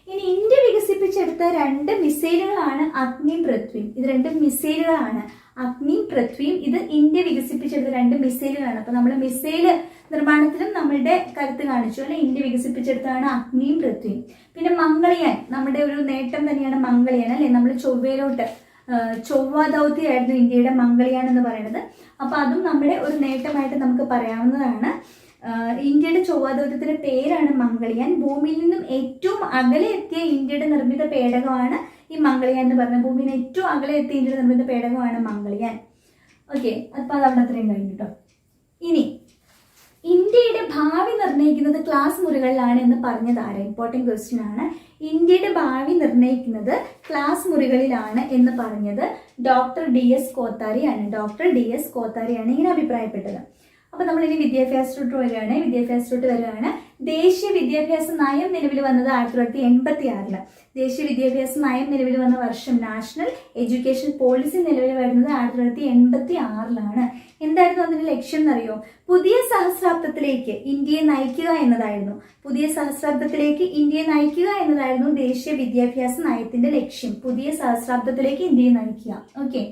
ഇനി ഇന്ത്യ വികസിപ്പിച്ചെടുത്ത 2 മിസൈലുകളാണ് അഗ്നിയും പൃഥ്വിയും. ഇത് 2 മിസൈലുകളാണ്, അഗ്നിയും പൃഥ്വിയും. ഇത് ഇന്ത്യ വികസിപ്പിച്ചെടുത്ത 2 മിസൈലുകളാണ്. അപ്പൊ നമ്മൾ മിസൈല് നിർമ്മാണത്തിലും നമ്മളുടെ കരുത്ത് കാണിച്ചു അല്ലെ. ഇന്ത്യ വികസിപ്പിച്ചെടുത്താണ് അഗ്നിയും പൃഥ്വിയും. പിന്നെ മംഗൾയാൻ, നമ്മുടെ ഒരു നേട്ടം തന്നെയാണ് മംഗൾയാൻ അല്ലെ. നമ്മൾ ചൊവ്വയിലോട്ട്, ചൊവ്വ ദൗത്യമായിരുന്നു ഇന്ത്യയുടെ മംഗൾയാൻ എന്ന് പറയുന്നത്. അപ്പൊ അതും നമ്മുടെ ഒരു നേട്ടമായിട്ട് നമുക്ക് പറയാവുന്നതാണ്. ഇന്ത്യയുടെ ചൊവ്വ ദൗത്യത്തിന്റെ പേരാണ് മംഗൾയാൻ. ഭൂമിയിൽ നിന്നും ഏറ്റവും അകലെ എത്തിയ ഇന്ത്യയുടെ നിർമ്മിത പേടകമാണ് ഈ മംഗൾയാൻ എന്ന് പറഞ്ഞത്. ഭൂമിയിൽ ഏറ്റവും അകലെ എത്തിയ ഇന്ത്യയുടെ നിർമ്മിത പേടകമാണ് മംഗൾയാൻ. ഓക്കെ, അപ്പോൾ അതവിടെ അത്രയും കഴിഞ്ഞു കേട്ടോ. ഇനി ഇന്ത്യയുടെ ഭാവി നിർണ്ണയിക്കുന്നത് ക്ലാസ് മുറികളിലാണ് എന്ന് പറഞ്ഞത് ആരാ? ഇമ്പോർട്ടൻറ്റ് ക്വസ്റ്റ്യൻ ആണ്. ഇന്ത്യയുടെ ഭാവി നിർണ്ണയിക്കുന്നത് ക്ലാസ് മുറികളിലാണ് എന്ന് പറഞ്ഞത് ഡോക്ടർ DS കോത്താരിയാണ്. ഡോക്ടർ DS കോത്താരിയാണ് ഇങ്ങനെ അഭിപ്രായപ്പെട്ടത്. അപ്പോൾ നമ്മളിനി വിദ്യാഭ്യാസത്തോട്ട് വരികയാണ്. ദേശീയ വിദ്യാഭ്യാസ നയം നിലവിൽ വന്നത് 1986. ദേശീയ വിദ്യാഭ്യാസ നയം നിലവിൽ വന്ന വർഷം, നാഷണൽ എഡ്യൂക്കേഷൻ പോളിസി നിലവിൽ വരുന്നത് 1986. എന്തായിരുന്നു അതിന്റെ ലക്ഷ്യം എന്നറിയോ? പുതിയ സഹസ്രാബ്ദത്തിലേക്ക് ഇന്ത്യയെ നയിക്കുക എന്നതായിരുന്നു. ദേശീയ വിദ്യാഭ്യാസ നയത്തിന്റെ ലക്ഷ്യം. പുതിയ സഹസ്രാബ്ദത്തിലേക്ക് ഇന്ത്യയെ നയിക്കുക. ഓക്കെ,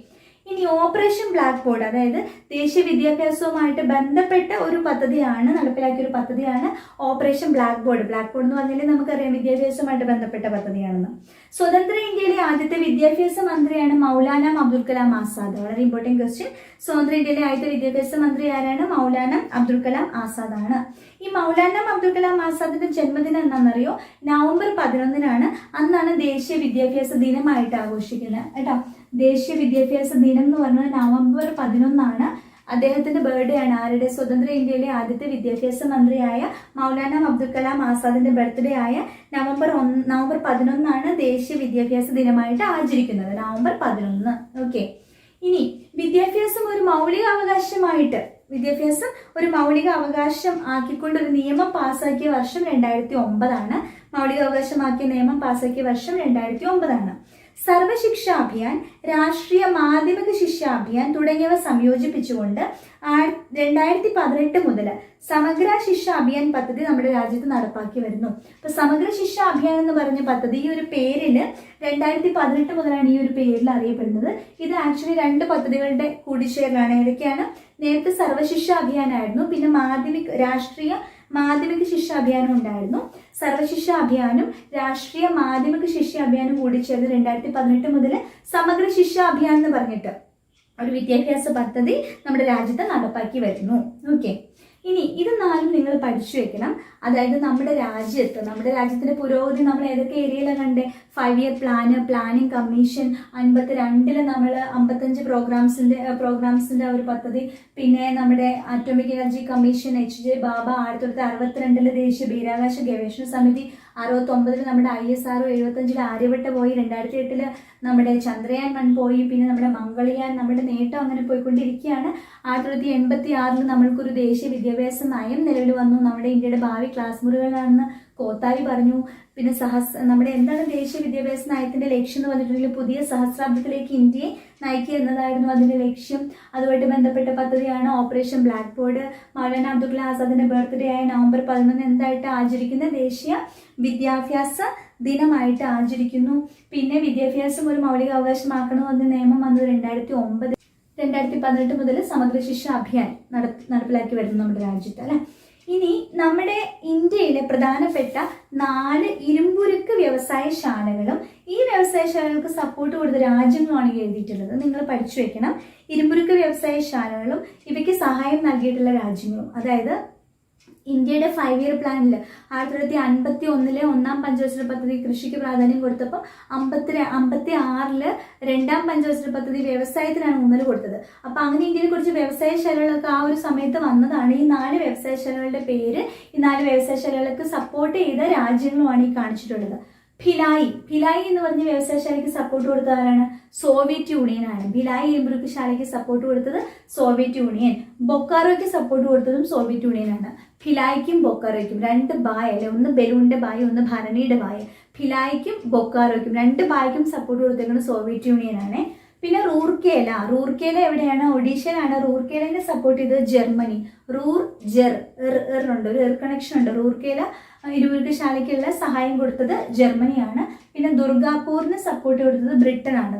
ഇനി ഓപ്പറേഷൻ ബ്ലാക്ക് ബോർഡ്, അതായത് ദേശീയ വിദ്യാഭ്യാസവുമായിട്ട് ബന്ധപ്പെട്ട ഒരു പദ്ധതിയാണ്, നടപ്പിലാക്കിയ ഒരു പദ്ധതിയാണ് operation black board. Black board എന്ന് പറഞ്ഞാൽ നമുക്കറിയാം വിദ്യാഭ്യാസവുമായിട്ട് ബന്ധപ്പെട്ട പദ്ധതിയാണെന്ന്. സ്വതന്ത്ര ഇന്ത്യയിലെ ആദ്യത്തെ വിദ്യാഭ്യാസ മന്ത്രിയാണ് മൗലാന അബ്ദുൽ കലാം ആസാദ്. വളരെ ഇമ്പോർട്ടൻറ്റ് ക്വസ്റ്റ്യൻ. സ്വതന്ത്ര ഇന്ത്യയിലെ ആദ്യത്തെ വിദ്യാഭ്യാസ മന്ത്രി ആരാണ്? മൗലാന അബ്ദുൽ കലാം ആസാദ് ആണ്. ഈ മൗലാന അബ്ദുൽ കലാം ആസാദിന്റെ ജന്മദിനം എന്നാണെന്നറിയോ? നവംബർ 11 അന്നാണ് ദേശീയ വിദ്യാഭ്യാസ ദിനമായിട്ട് ആഘോഷിക്കുന്നത് കേട്ടോ. ദേശീയ വിദ്യാഭ്യാസ ദിനം എന്ന് പറഞ്ഞാൽ നവംബർ 11 അദ്ദേഹത്തിന്റെ ബർത്ത്ഡേ ആണ്. ആരുടെ? സ്വതന്ത്ര ഇന്ത്യയിലെ ആദ്യത്തെ വിദ്യാഭ്യാസ മന്ത്രിയായ മൗലാന അബ്ദുൽ കലാം ആസാദിന്റെ ബർത്ത്ഡേ ആയ നവംബർ 11 ദേശീയ വിദ്യാഭ്യാസ ദിനമായിട്ട് ആചരിക്കുന്നത്. നവംബർ 11. ഓക്കെ, ഇനി വിദ്യാഭ്യാസം ഒരു മൗലിക അവകാശം ആക്കിക്കൊണ്ട് ഒരു നിയമം പാസാക്കിയ വർഷം 2009. മൗലികാവകാശമാക്കിയ നിയമം പാസാക്കിയ വർഷം 2009. സർവശിക്ഷാ അഭിയാൻ, രാഷ്ട്രീയ മാധ്യമക ശിക്ഷാ അഭിയാൻ തുടങ്ങിയവ സംയോജിപ്പിച്ചുകൊണ്ട് 2018 മുതൽ സമഗ്ര ശിക്ഷാ അഭിയാൻ പദ്ധതി നമ്മുടെ രാജ്യത്ത് നടപ്പാക്കി വരുന്നു. അപ്പൊ സമഗ്ര ശിക്ഷാ അഭിയാൻ എന്ന് പറഞ്ഞ പദ്ധതി ഈ ഒരു പേരില് 2018 മുതലാണ് ഈ ഒരു പേരിൽ അറിയപ്പെടുന്നത്. ഇത് ആക്ച്വലി 2 പദ്ധതികളുടെ കൂടിച്ചേരലാണ്. ഏതൊക്കെയാണ്? നേരത്തെ സർവശിക്ഷാ അഭിയാനായിരുന്നു, പിന്നെ രാഷ്ട്രീയ മാധ്യമക ശിക്ഷാ അഭിയാനും ഉണ്ടായിരുന്നു. സർവശിക്ഷാ അഭിയാനും രാഷ്ട്രീയ മാധ്യമക ശിക്ഷാ അഭിയാനും കൂടി ചേർന്ന് 2018 മുതൽ സമഗ്ര ശിക്ഷാ അഭിയാൻ എന്ന് പറഞ്ഞിട്ട് ഒരു വിദ്യാഭ്യാസ പദ്ധതി നമ്മുടെ രാജ്യത്ത് നടപ്പാക്കി വരുന്നു. ഓക്കെ, ഇനി ഇത് 4 നിങ്ങൾ പഠിച്ചു വെക്കണം. അതായത് നമ്മുടെ രാജ്യത്തിന്റെ പുരോഗതി നമ്മൾ ഏതൊക്കെ ഏരിയയിലാണ് കണ്ടേ? 5 ഇയർ പ്ലാനിംഗ് കമ്മീഷൻ, 52 നമ്മൾ 55 പ്രോഗ്രാംസിന്റെ ഒരു പദ്ധതി, പിന്നെ നമ്മുടെ അറ്റോമിക് എനർജി കമ്മീഷൻ, HJ ബാബ, 1962 ദേശീയ ബഹിരാകാശ ഗവേഷണ സമിതി, 69 നമ്മുടെ ISRO, 75 ആര്യഭട്ട പോയി, 2008 നമ്മുടെ ചന്ദ്രയാൻ 1 പോയി, പിന്നെ നമ്മുടെ മംഗൾയാൻ, നമ്മുടെ നേട്ടം അങ്ങനെ പോയിക്കൊണ്ടിരിക്കുകയാണ്. 1986 നമ്മൾക്കൊരു ദേശീയ വിദ്യാഭ്യാസ നയം നിലവിൽ വന്നു. നമ്മുടെ ഇന്ത്യയുടെ ഭാവി ക്ലാസ് മുറികളാണെന്ന് കോത്താരി പറഞ്ഞു. പിന്നെ നമ്മുടെ എന്താണ് ദേശീയ വിദ്യാഭ്യാസ നയത്തിന്റെ ലക്ഷ്യം എന്ന് പറഞ്ഞിട്ടുണ്ടെങ്കിൽ പുതിയ സഹസ്രാബ്ദത്തിലേക്ക് ഇന്ത്യയെ നയിക്കുക എന്നതായിരുന്നു അതിന്റെ ലക്ഷ്യം. അതുമായിട്ട് ബന്ധപ്പെട്ട പദ്ധതിയാണ് operation black board. Maulana Abdul Kalam ആസാദിന്റെ ബർത്ത്ഡേ ആയ നവംബർ 11 എന്തായിട്ട് ആചരിക്കുന്ന? ദേശീയ വിദ്യാഭ്യാസ ദിനമായിട്ട് ആചരിക്കുന്നു. പിന്നെ വിദ്യാഭ്യാസം ഒരു മൗലിക അവകാശമാക്കണം എന്ന നിയമം വന്നത് 2009. 2018 മുതൽ സമഗ്ര ശിക്ഷാ അഭിയാൻ നടപ്പിലാക്കി വരുന്നു നമ്മുടെ രാജ്യത്ത് അല്ലെ. ഇനി നമ്മുടെ ഇന്ത്യയിലെ പ്രധാനപ്പെട്ട 4 ഇരുമ്പുരുക്ക് വ്യവസായശാലകളും ഈ വ്യവസായശാലകൾക്ക് സപ്പോർട്ട് കൊടുത്ത രാജ്യങ്ങളാണ് എഴുതിയിട്ടുള്ളത്. നിങ്ങൾ പഠിച്ചു വെക്കണം. ഇരുമ്പുരുക്ക് വ്യവസായശാലകളും ഇവയ്ക്ക് സഹായം നൽകിയിട്ടുള്ള രാജ്യങ്ങളും. അതായത് ഇന്ത്യയുടെ 5 ഇയർ പ്ലാനിൽ 1951 1-ാം പഞ്ചവത്സര പദ്ധതി കൃഷിക്ക് പ്രാധാന്യം കൊടുത്തപ്പോൾ 56 2-ാം പഞ്ചവത്സര പദ്ധതി വ്യവസായത്തിനാണ് ഊന്നൽ കൊടുത്തത്. അപ്പൊ അങ്ങനെ ഇന്ത്യയിൽ കുറച്ച് വ്യവസായശാലകളൊക്കെ ആ ഒരു സമയത്ത് വന്നതാണ്. ഈ 4 വ്യവസായശാലകളുടെ പേര്, ഈ 4 വ്യവസായശാലകൾക്ക് സപ്പോർട്ട് ചെയ്ത രാജ്യങ്ങളുമാണ് ഈ കാണിച്ചിട്ടുള്ളത്. ഭിലായി എന്ന് പറഞ്ഞ വ്യവസായശാലയ്ക്ക് സപ്പോർട്ട് കൊടുത്തത് ആരാണ്? സോവിയറ്റ് യൂണിയൻ ആണ്. ഭിലായി ഇരുമ്പുരുക്ക് ശാലയ്ക്ക് സപ്പോർട്ട് കൊടുത്തത് സോവിയറ്റ് യൂണിയൻ. ബൊക്കാറോയ്ക്ക് സപ്പോർട്ട് കൊടുത്തതും സോവിയറ്റ് യൂണിയൻ ആണ്. ഭിലായിക്കും ബൊക്കാറോയ്ക്കും 2 ബായ് അല്ലെ, ഒന്ന് ബലൂണിന്റെ ബായ്, ഒന്ന് ഭരണിയുടെ ബായ്. ഭിലായിക്കും ബൊക്കാറോയ്ക്കും 2 ബായ്ക്കും സപ്പോർട്ട് കൊടുത്തേക്കുന്നത് സോവിയറ്റ് യൂണിയൻ ആണ്. പിന്നെ റൂർക്കേല എവിടെയാണ്? ഒഡീഷയിലാണ്. റൂർക്കേലിനെ സപ്പോർട്ട് ചെയ്തത് ജർമ്മനി. ഉണ്ട്, ഒരു എയർ കണക്ഷൻ ഉണ്ട്. റൂർക്കേല ഇരുമ്പുരുക്ക് ശാലയ്ക്കുള്ള സഹായം കൊടുത്തത് ജർമ്മനിയാണ്. പിന്നെ ദുർഗാപൂറിന് സപ്പോർട്ട് കൊടുത്തത് ബ്രിട്ടൻ ആണ്.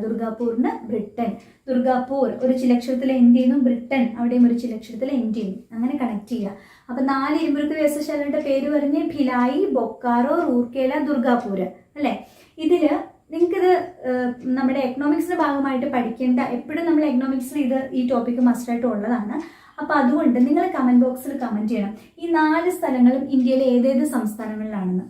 ദുർഗാപൂർ ഒരു ചിലക്ഷരത്തിലെ ഇന്ത്യയും, ബ്രിട്ടൻ അവിടെയും ഒരു ചിലക്ഷരത്തിലെ ഇന്ത്യയും, അങ്ങനെ കണക്ട് ചെയ്യുക. അപ്പൊ 4 ഇരുമ്പുരുക്ക് വ്യവസായശാലകളുടെ പേര് പറഞ്ഞ് ഭിലായി, ബൊക്കാറോ, റൂർക്കേല, ദുർഗാപൂർ അല്ലെ. ഇതില് നിങ്ങൾക്കിത് നമ്മുടെ എക്കണോമിക്സിന്റെ ഭാഗമായിട്ട് പഠിക്കേണ്ട, എപ്പോഴും നമ്മൾ എക്കണോമിക്സിൽ ഈ ടോപ്പിക്ക് മസ്റ്റായിട്ട് ഉള്ളതാണ്. അപ്പൊ അതുകൊണ്ട് നിങ്ങൾ കമന്റ് ബോക്സിൽ കമന്റ് ചെയ്യണം ഈ 4 സ്ഥലങ്ങളും ഇന്ത്യയിലെ ഏതേത് സംസ്ഥാനങ്ങളിലാണെന്ന്.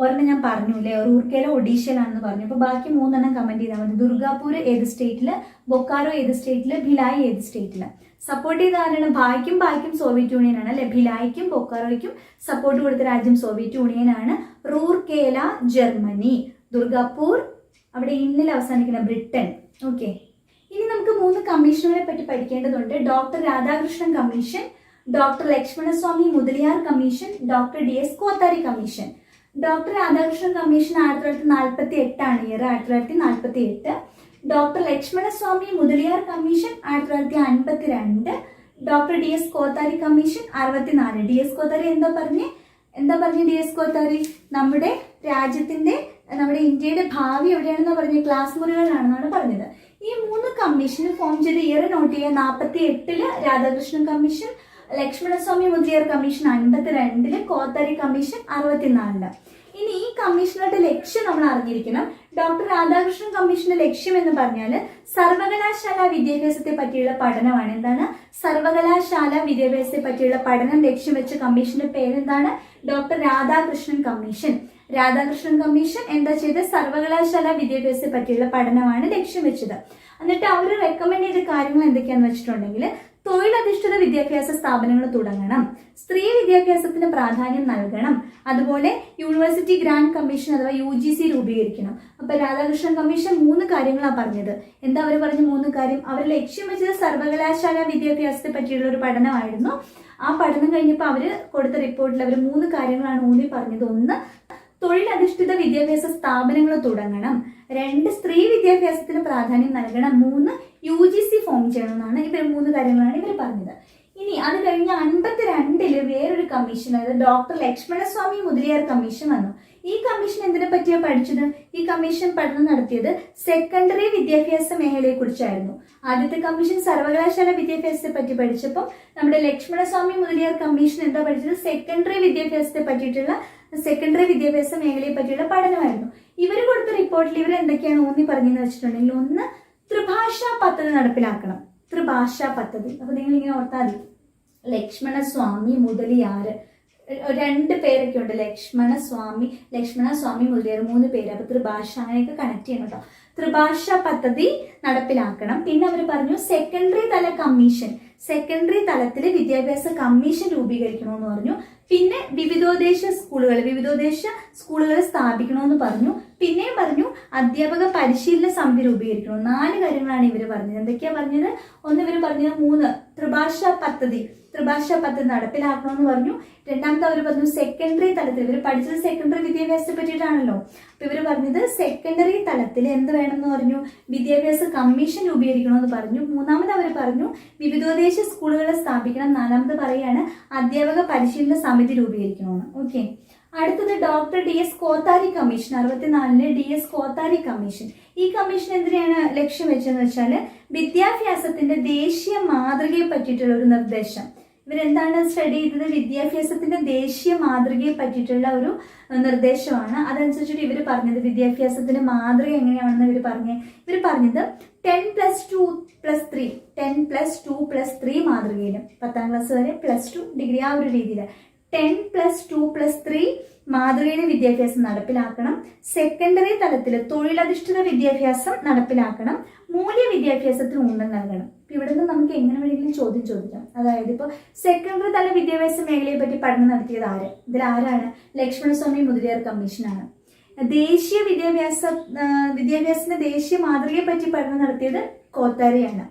ഒരെണ്ണം ഞാൻ പറഞ്ഞു അല്ലേ, റൂർക്കേല ഒഡീഷയിലാണെന്ന് പറഞ്ഞു. അപ്പോൾ ബാക്കി 3 കമന്റ് ചെയ്താൽ മതി. ദുർഗാപൂർ ഏത് സ്റ്റേറ്റില്, ബൊക്കാറോ ഏത് സ്റ്റേറ്റില്, ഭിലായ് ഏത് സ്റ്റേറ്റില്. സപ്പോർട്ട് ചെയ്ത ആരാണ്? ഭായ്ക്കും സോവിയറ്റ് യൂണിയൻ ആണ് അല്ലെ. ഭിലായ്ക്കും ബൊക്കാറോയ്ക്കും സപ്പോർട്ട് കൊടുത്ത രാജ്യം സോവിയറ്റ് യൂണിയൻ ആണ്. റൂർക്കേല ജർമ്മനി, ദുർഗാപൂർ അവിടെ ഇന്നിൽ അവസാനിക്കുന്ന ബ്രിട്ടൻ. ഓക്കെ, ഇനി നമുക്ക് 3 കമ്മീഷനുകളെ പറ്റി പഠിക്കേണ്ടതുണ്ട്. Doctor Radhakrishnan commission, doctor Lakshmanaswami Mudaliar commission, doctor DS Kothari commission. Doctor Radhakrishnan commission 1948 ആണ് year, 1948. Doctor Lakshmanaswami Mudaliar commission 1952. Doctor DS Kothari commission 64. DS Kothari എന്താ പറഞ്ഞ് DS കോത്താരി നമ്മുടെ രാജ്യത്തിന്റെ, നമ്മുടെ ഇന്ത്യയുടെ ഭാവി എവിടെയാണെന്ന് പറഞ്ഞ ക്ലാസ് മുറികളിലാണെന്നാണ് പറഞ്ഞത്. ഈ 3 കമ്മീഷന് ഫോം ചെയ്ത ഇയർ നോട്ട് ചെയ്യുക. 48 Radhakrishnan commission, Lakshmanaswami Mudaliar commission 52, Kothari commission 64. ഇനി ഈ കമ്മീഷനുകളുടെ ലക്ഷ്യം നമ്മൾ അറിഞ്ഞിരിക്കണം. ഡോക്ടർ രാധാകൃഷ്ണൻ കമ്മീഷന്റെ ലക്ഷ്യം എന്ന് പറഞ്ഞാൽ സർവകലാശാല വിദ്യാഭ്യാസത്തെ പറ്റിയുള്ള പഠനമാണ്. എന്താണ്? സർവകലാശാല വിദ്യാഭ്യാസത്തെ പറ്റിയുള്ള പഠനം ലക്ഷ്യം വെച്ച കമ്മീഷന്റെ പേരെന്താണ്? Doctor Radhakrishnan commission. Radhakrishnan commission എന്താ ചെയ്തത്? സർവകലാശാല വിദ്യാഭ്യാസത്തെ പറ്റിയുള്ള പഠനമാണ് ലക്ഷ്യം വെച്ചത്. എന്നിട്ട് അവർ റെക്കമെൻഡ് ചെയ്ത കാര്യങ്ങൾ എന്തൊക്കെയാന്ന് വെച്ചിട്ടുണ്ടെങ്കിൽ തൊഴിലധിഷ്ഠിത വിദ്യാഭ്യാസ സ്ഥാപനങ്ങൾ തുടങ്ങണം, സ്ത്രീ വിദ്യാഭ്യാസത്തിന് പ്രാധാന്യം നൽകണം, അതുപോലെ യൂണിവേഴ്സിറ്റി ഗ്രാന്റ് കമ്മീഷൻ അഥവാ UGC രൂപീകരിക്കണം. അപ്പൊ രാധാകൃഷ്ണൻ കമ്മീഷൻ 3 കാര്യങ്ങളാണ് പറഞ്ഞത്. എന്താ അവർ പറഞ്ഞ 3 കാര്യം? അവർ ലക്ഷ്യം വെച്ചത് സർവകലാശാല വിദ്യാഭ്യാസത്തെ പറ്റിയുള്ള ഒരു പഠനമായിരുന്നു. ആ പഠനം കഴിഞ്ഞപ്പോൾ അവര് കൊടുത്ത റിപ്പോർട്ടിൽ അവർ 3 കാര്യങ്ങളാണ് ഊന്നി പറഞ്ഞത്. 1, തൊഴിലധിഷ്ഠിത വിദ്യാഭ്യാസ സ്ഥാപനങ്ങൾ തുടങ്ങണം. 2, സ്ത്രീ വിദ്യാഭ്യാസത്തിന് പ്രാധാന്യം നൽകണം. 3, UGC ഫോം ചെയ്യണമെന്നാണ്. ഇവർ 3 കാര്യങ്ങളാണ് ഇവർ പറഞ്ഞത്. ഇനി അത് കഴിഞ്ഞ് 52 വേറൊരു കമ്മീഷൻ, അതായത് ഡോക്ടർ ലക്ഷ്മണസ്വാമി മുതലിയാർ കമ്മീഷൻ വന്നു. ഈ കമ്മീഷൻ എന്തിനെ പറ്റിയാണ് പഠിച്ചത്? ഈ കമ്മീഷൻ പഠനം നടത്തിയത് സെക്കൻഡറി വിദ്യാഭ്യാസ മേഖലയെ കുറിച്ചായിരുന്നു. ആദ്യത്തെ കമ്മീഷൻ സർവകലാശാല വിദ്യാഭ്യാസത്തെ പറ്റി പഠിച്ചപ്പോൾ നമ്മുടെ ലക്ഷ്മണസ്വാമി മുതലിയാർ കമ്മീഷൻ എന്താ പഠിച്ചത്? സെക്കൻഡറി വിദ്യാഭ്യാസത്തെ പറ്റിയിട്ടുള്ള, സെക്കൻഡറി വിദ്യാഭ്യാസ മേഖലയെ പറ്റിയുള്ള പഠനമായിരുന്നു. ഇവർ കൊടുത്ത റിപ്പോർട്ടിൽ ഇവർ എന്തൊക്കെയാണ് ഊന്നി പറഞ്ഞെന്ന് വെച്ചിട്ടുണ്ടെങ്കിൽ 1, ത്രിഭാഷാ പദ്ധതി നടപ്പിലാക്കണം. ത്രിഭാഷാ പദ്ധതി. അപ്പൊ നിങ്ങൾ ഇങ്ങനെ ഓർത്താൽ മതി. ലക്ഷ്മണസ്വാമി മുതലിയാർ 2 പേരൊക്കെ ഉണ്ട്. ലക്ഷ്മണസ്വാമി മുതലിയാർ 3 പേര്. അപ്പൊ ത്രിഭാഷ അങ്ങനെയൊക്കെ കണക്ട് ചെയ്യണം കേട്ടോ. ത്രിഭാഷാ പദ്ധതി നടപ്പിലാക്കണം. പിന്നെ അവർ പറഞ്ഞു സെക്കൻഡറി തല കമ്മീഷൻ, സെക്കൻഡറി തലത്തിൽ വിദ്യാഭ്യാസ കമ്മീഷൻ രൂപീകരിക്കണമെന്ന് പറഞ്ഞു. പിന്നെ വിവിധോദ്ദേശ സ്കൂളുകൾ സ്ഥാപിക്കണമെന്ന് പറഞ്ഞു. പിന്നെയും പറഞ്ഞു അധ്യാപക പരിശീലന സമിതി രൂപീകരിക്കണം. 4 കാര്യങ്ങളാണ് ഇവർ പറഞ്ഞത്. എന്തൊക്കെയാ പറഞ്ഞത്? 1 ഇവർ പറഞ്ഞത് 3 ത്രിഭാഷാ പദ്ധതി നടപ്പിലാക്കണമെന്ന് പറഞ്ഞു. രണ്ടാമത്തെ അവർ പറഞ്ഞു സെക്കൻഡറി തലത്തിൽ, ഇവർ പഠിച്ചത് സെക്കൻഡറി വിദ്യാഭ്യാസത്തെ പറ്റിയിട്ടാണല്ലോ. അപ്പൊ ഇവർ പറഞ്ഞത് സെക്കൻഡറി തലത്തിൽ എന്ത് വേണമെന്ന് പറഞ്ഞു? വിദ്യാഭ്യാസ കമ്മീഷൻ രൂപീകരിക്കണമെന്ന് പറഞ്ഞു. മൂന്നാമത് അവർ പറഞ്ഞു വിവിധോദ്ദേശ സ്കൂളുകളെ സ്ഥാപിക്കണം. 4ാമത് പറയാണ് അധ്യാപക പരിശീലന സമിതി രൂപീകരിക്കണമെന്ന്. ഓക്കെ, അടുത്തത് doctor DS Kothari commission 64 DS Kothari commission. ഈ കമ്മീഷൻ എന്തിനാണ് ലക്ഷ്യം വെച്ചതെന്ന് വെച്ചാൽ വിദ്യാഭ്യാസത്തിന്റെ ദേശീയ മാതൃകയെ പറ്റിയിട്ടുള്ള ഒരു നിർദ്ദേശം. ഇവരെന്താണ് സ്റ്റഡി ചെയ്തത്? വിദ്യാഭ്യാസത്തിന്റെ ദേശീയ മാതൃകയെ പറ്റിയിട്ടുള്ള ഒരു നിർദ്ദേശമാണ്. അതനുസരിച്ചിട്ട് ഇവർ പറഞ്ഞത് വിദ്യാഭ്യാസത്തിന്റെ മാതൃക എങ്ങനെയാണെന്ന് ഇവർ പറഞ്ഞത് 10+2+3 മാതൃകയിൽ 10ാം ക്ലാസ് വരെ +2 ഡിഗ്രി ആ ഒരു രീതിയിൽ 10+2+3 മാതൃകയിലെ വിദ്യാഭ്യാസം നടപ്പിലാക്കണം. സെക്കൻഡറി തലത്തിൽ തൊഴിലധിഷ്ഠിത വിദ്യാഭ്യാസം നടപ്പിലാക്കണം. മൂല്യ വിദ്യാഭ്യാസത്തിന് ഊന്നൽ നൽകണം. ഇവിടെ നിന്ന് നമുക്ക് എങ്ങനെ വേണമെങ്കിലും ചോദിക്കാം. അതായത് ഇപ്പോൾ സെക്കൻഡറി തല വിദ്യാഭ്യാസ മേഖലയെ പറ്റി പഠനം നടത്തിയത് ആര്? ഇതിൽ ആരാണ്? ലക്ഷ്മണസ്വാമി മുതലിയാർ കമ്മീഷനാണ്. ദേശീയ വിദ്യാഭ്യാസത്തിന്റെ ദേശീയ മാതൃകയെ പറ്റി പഠനം നടത്തിയത് കോത്താരിയാണ്.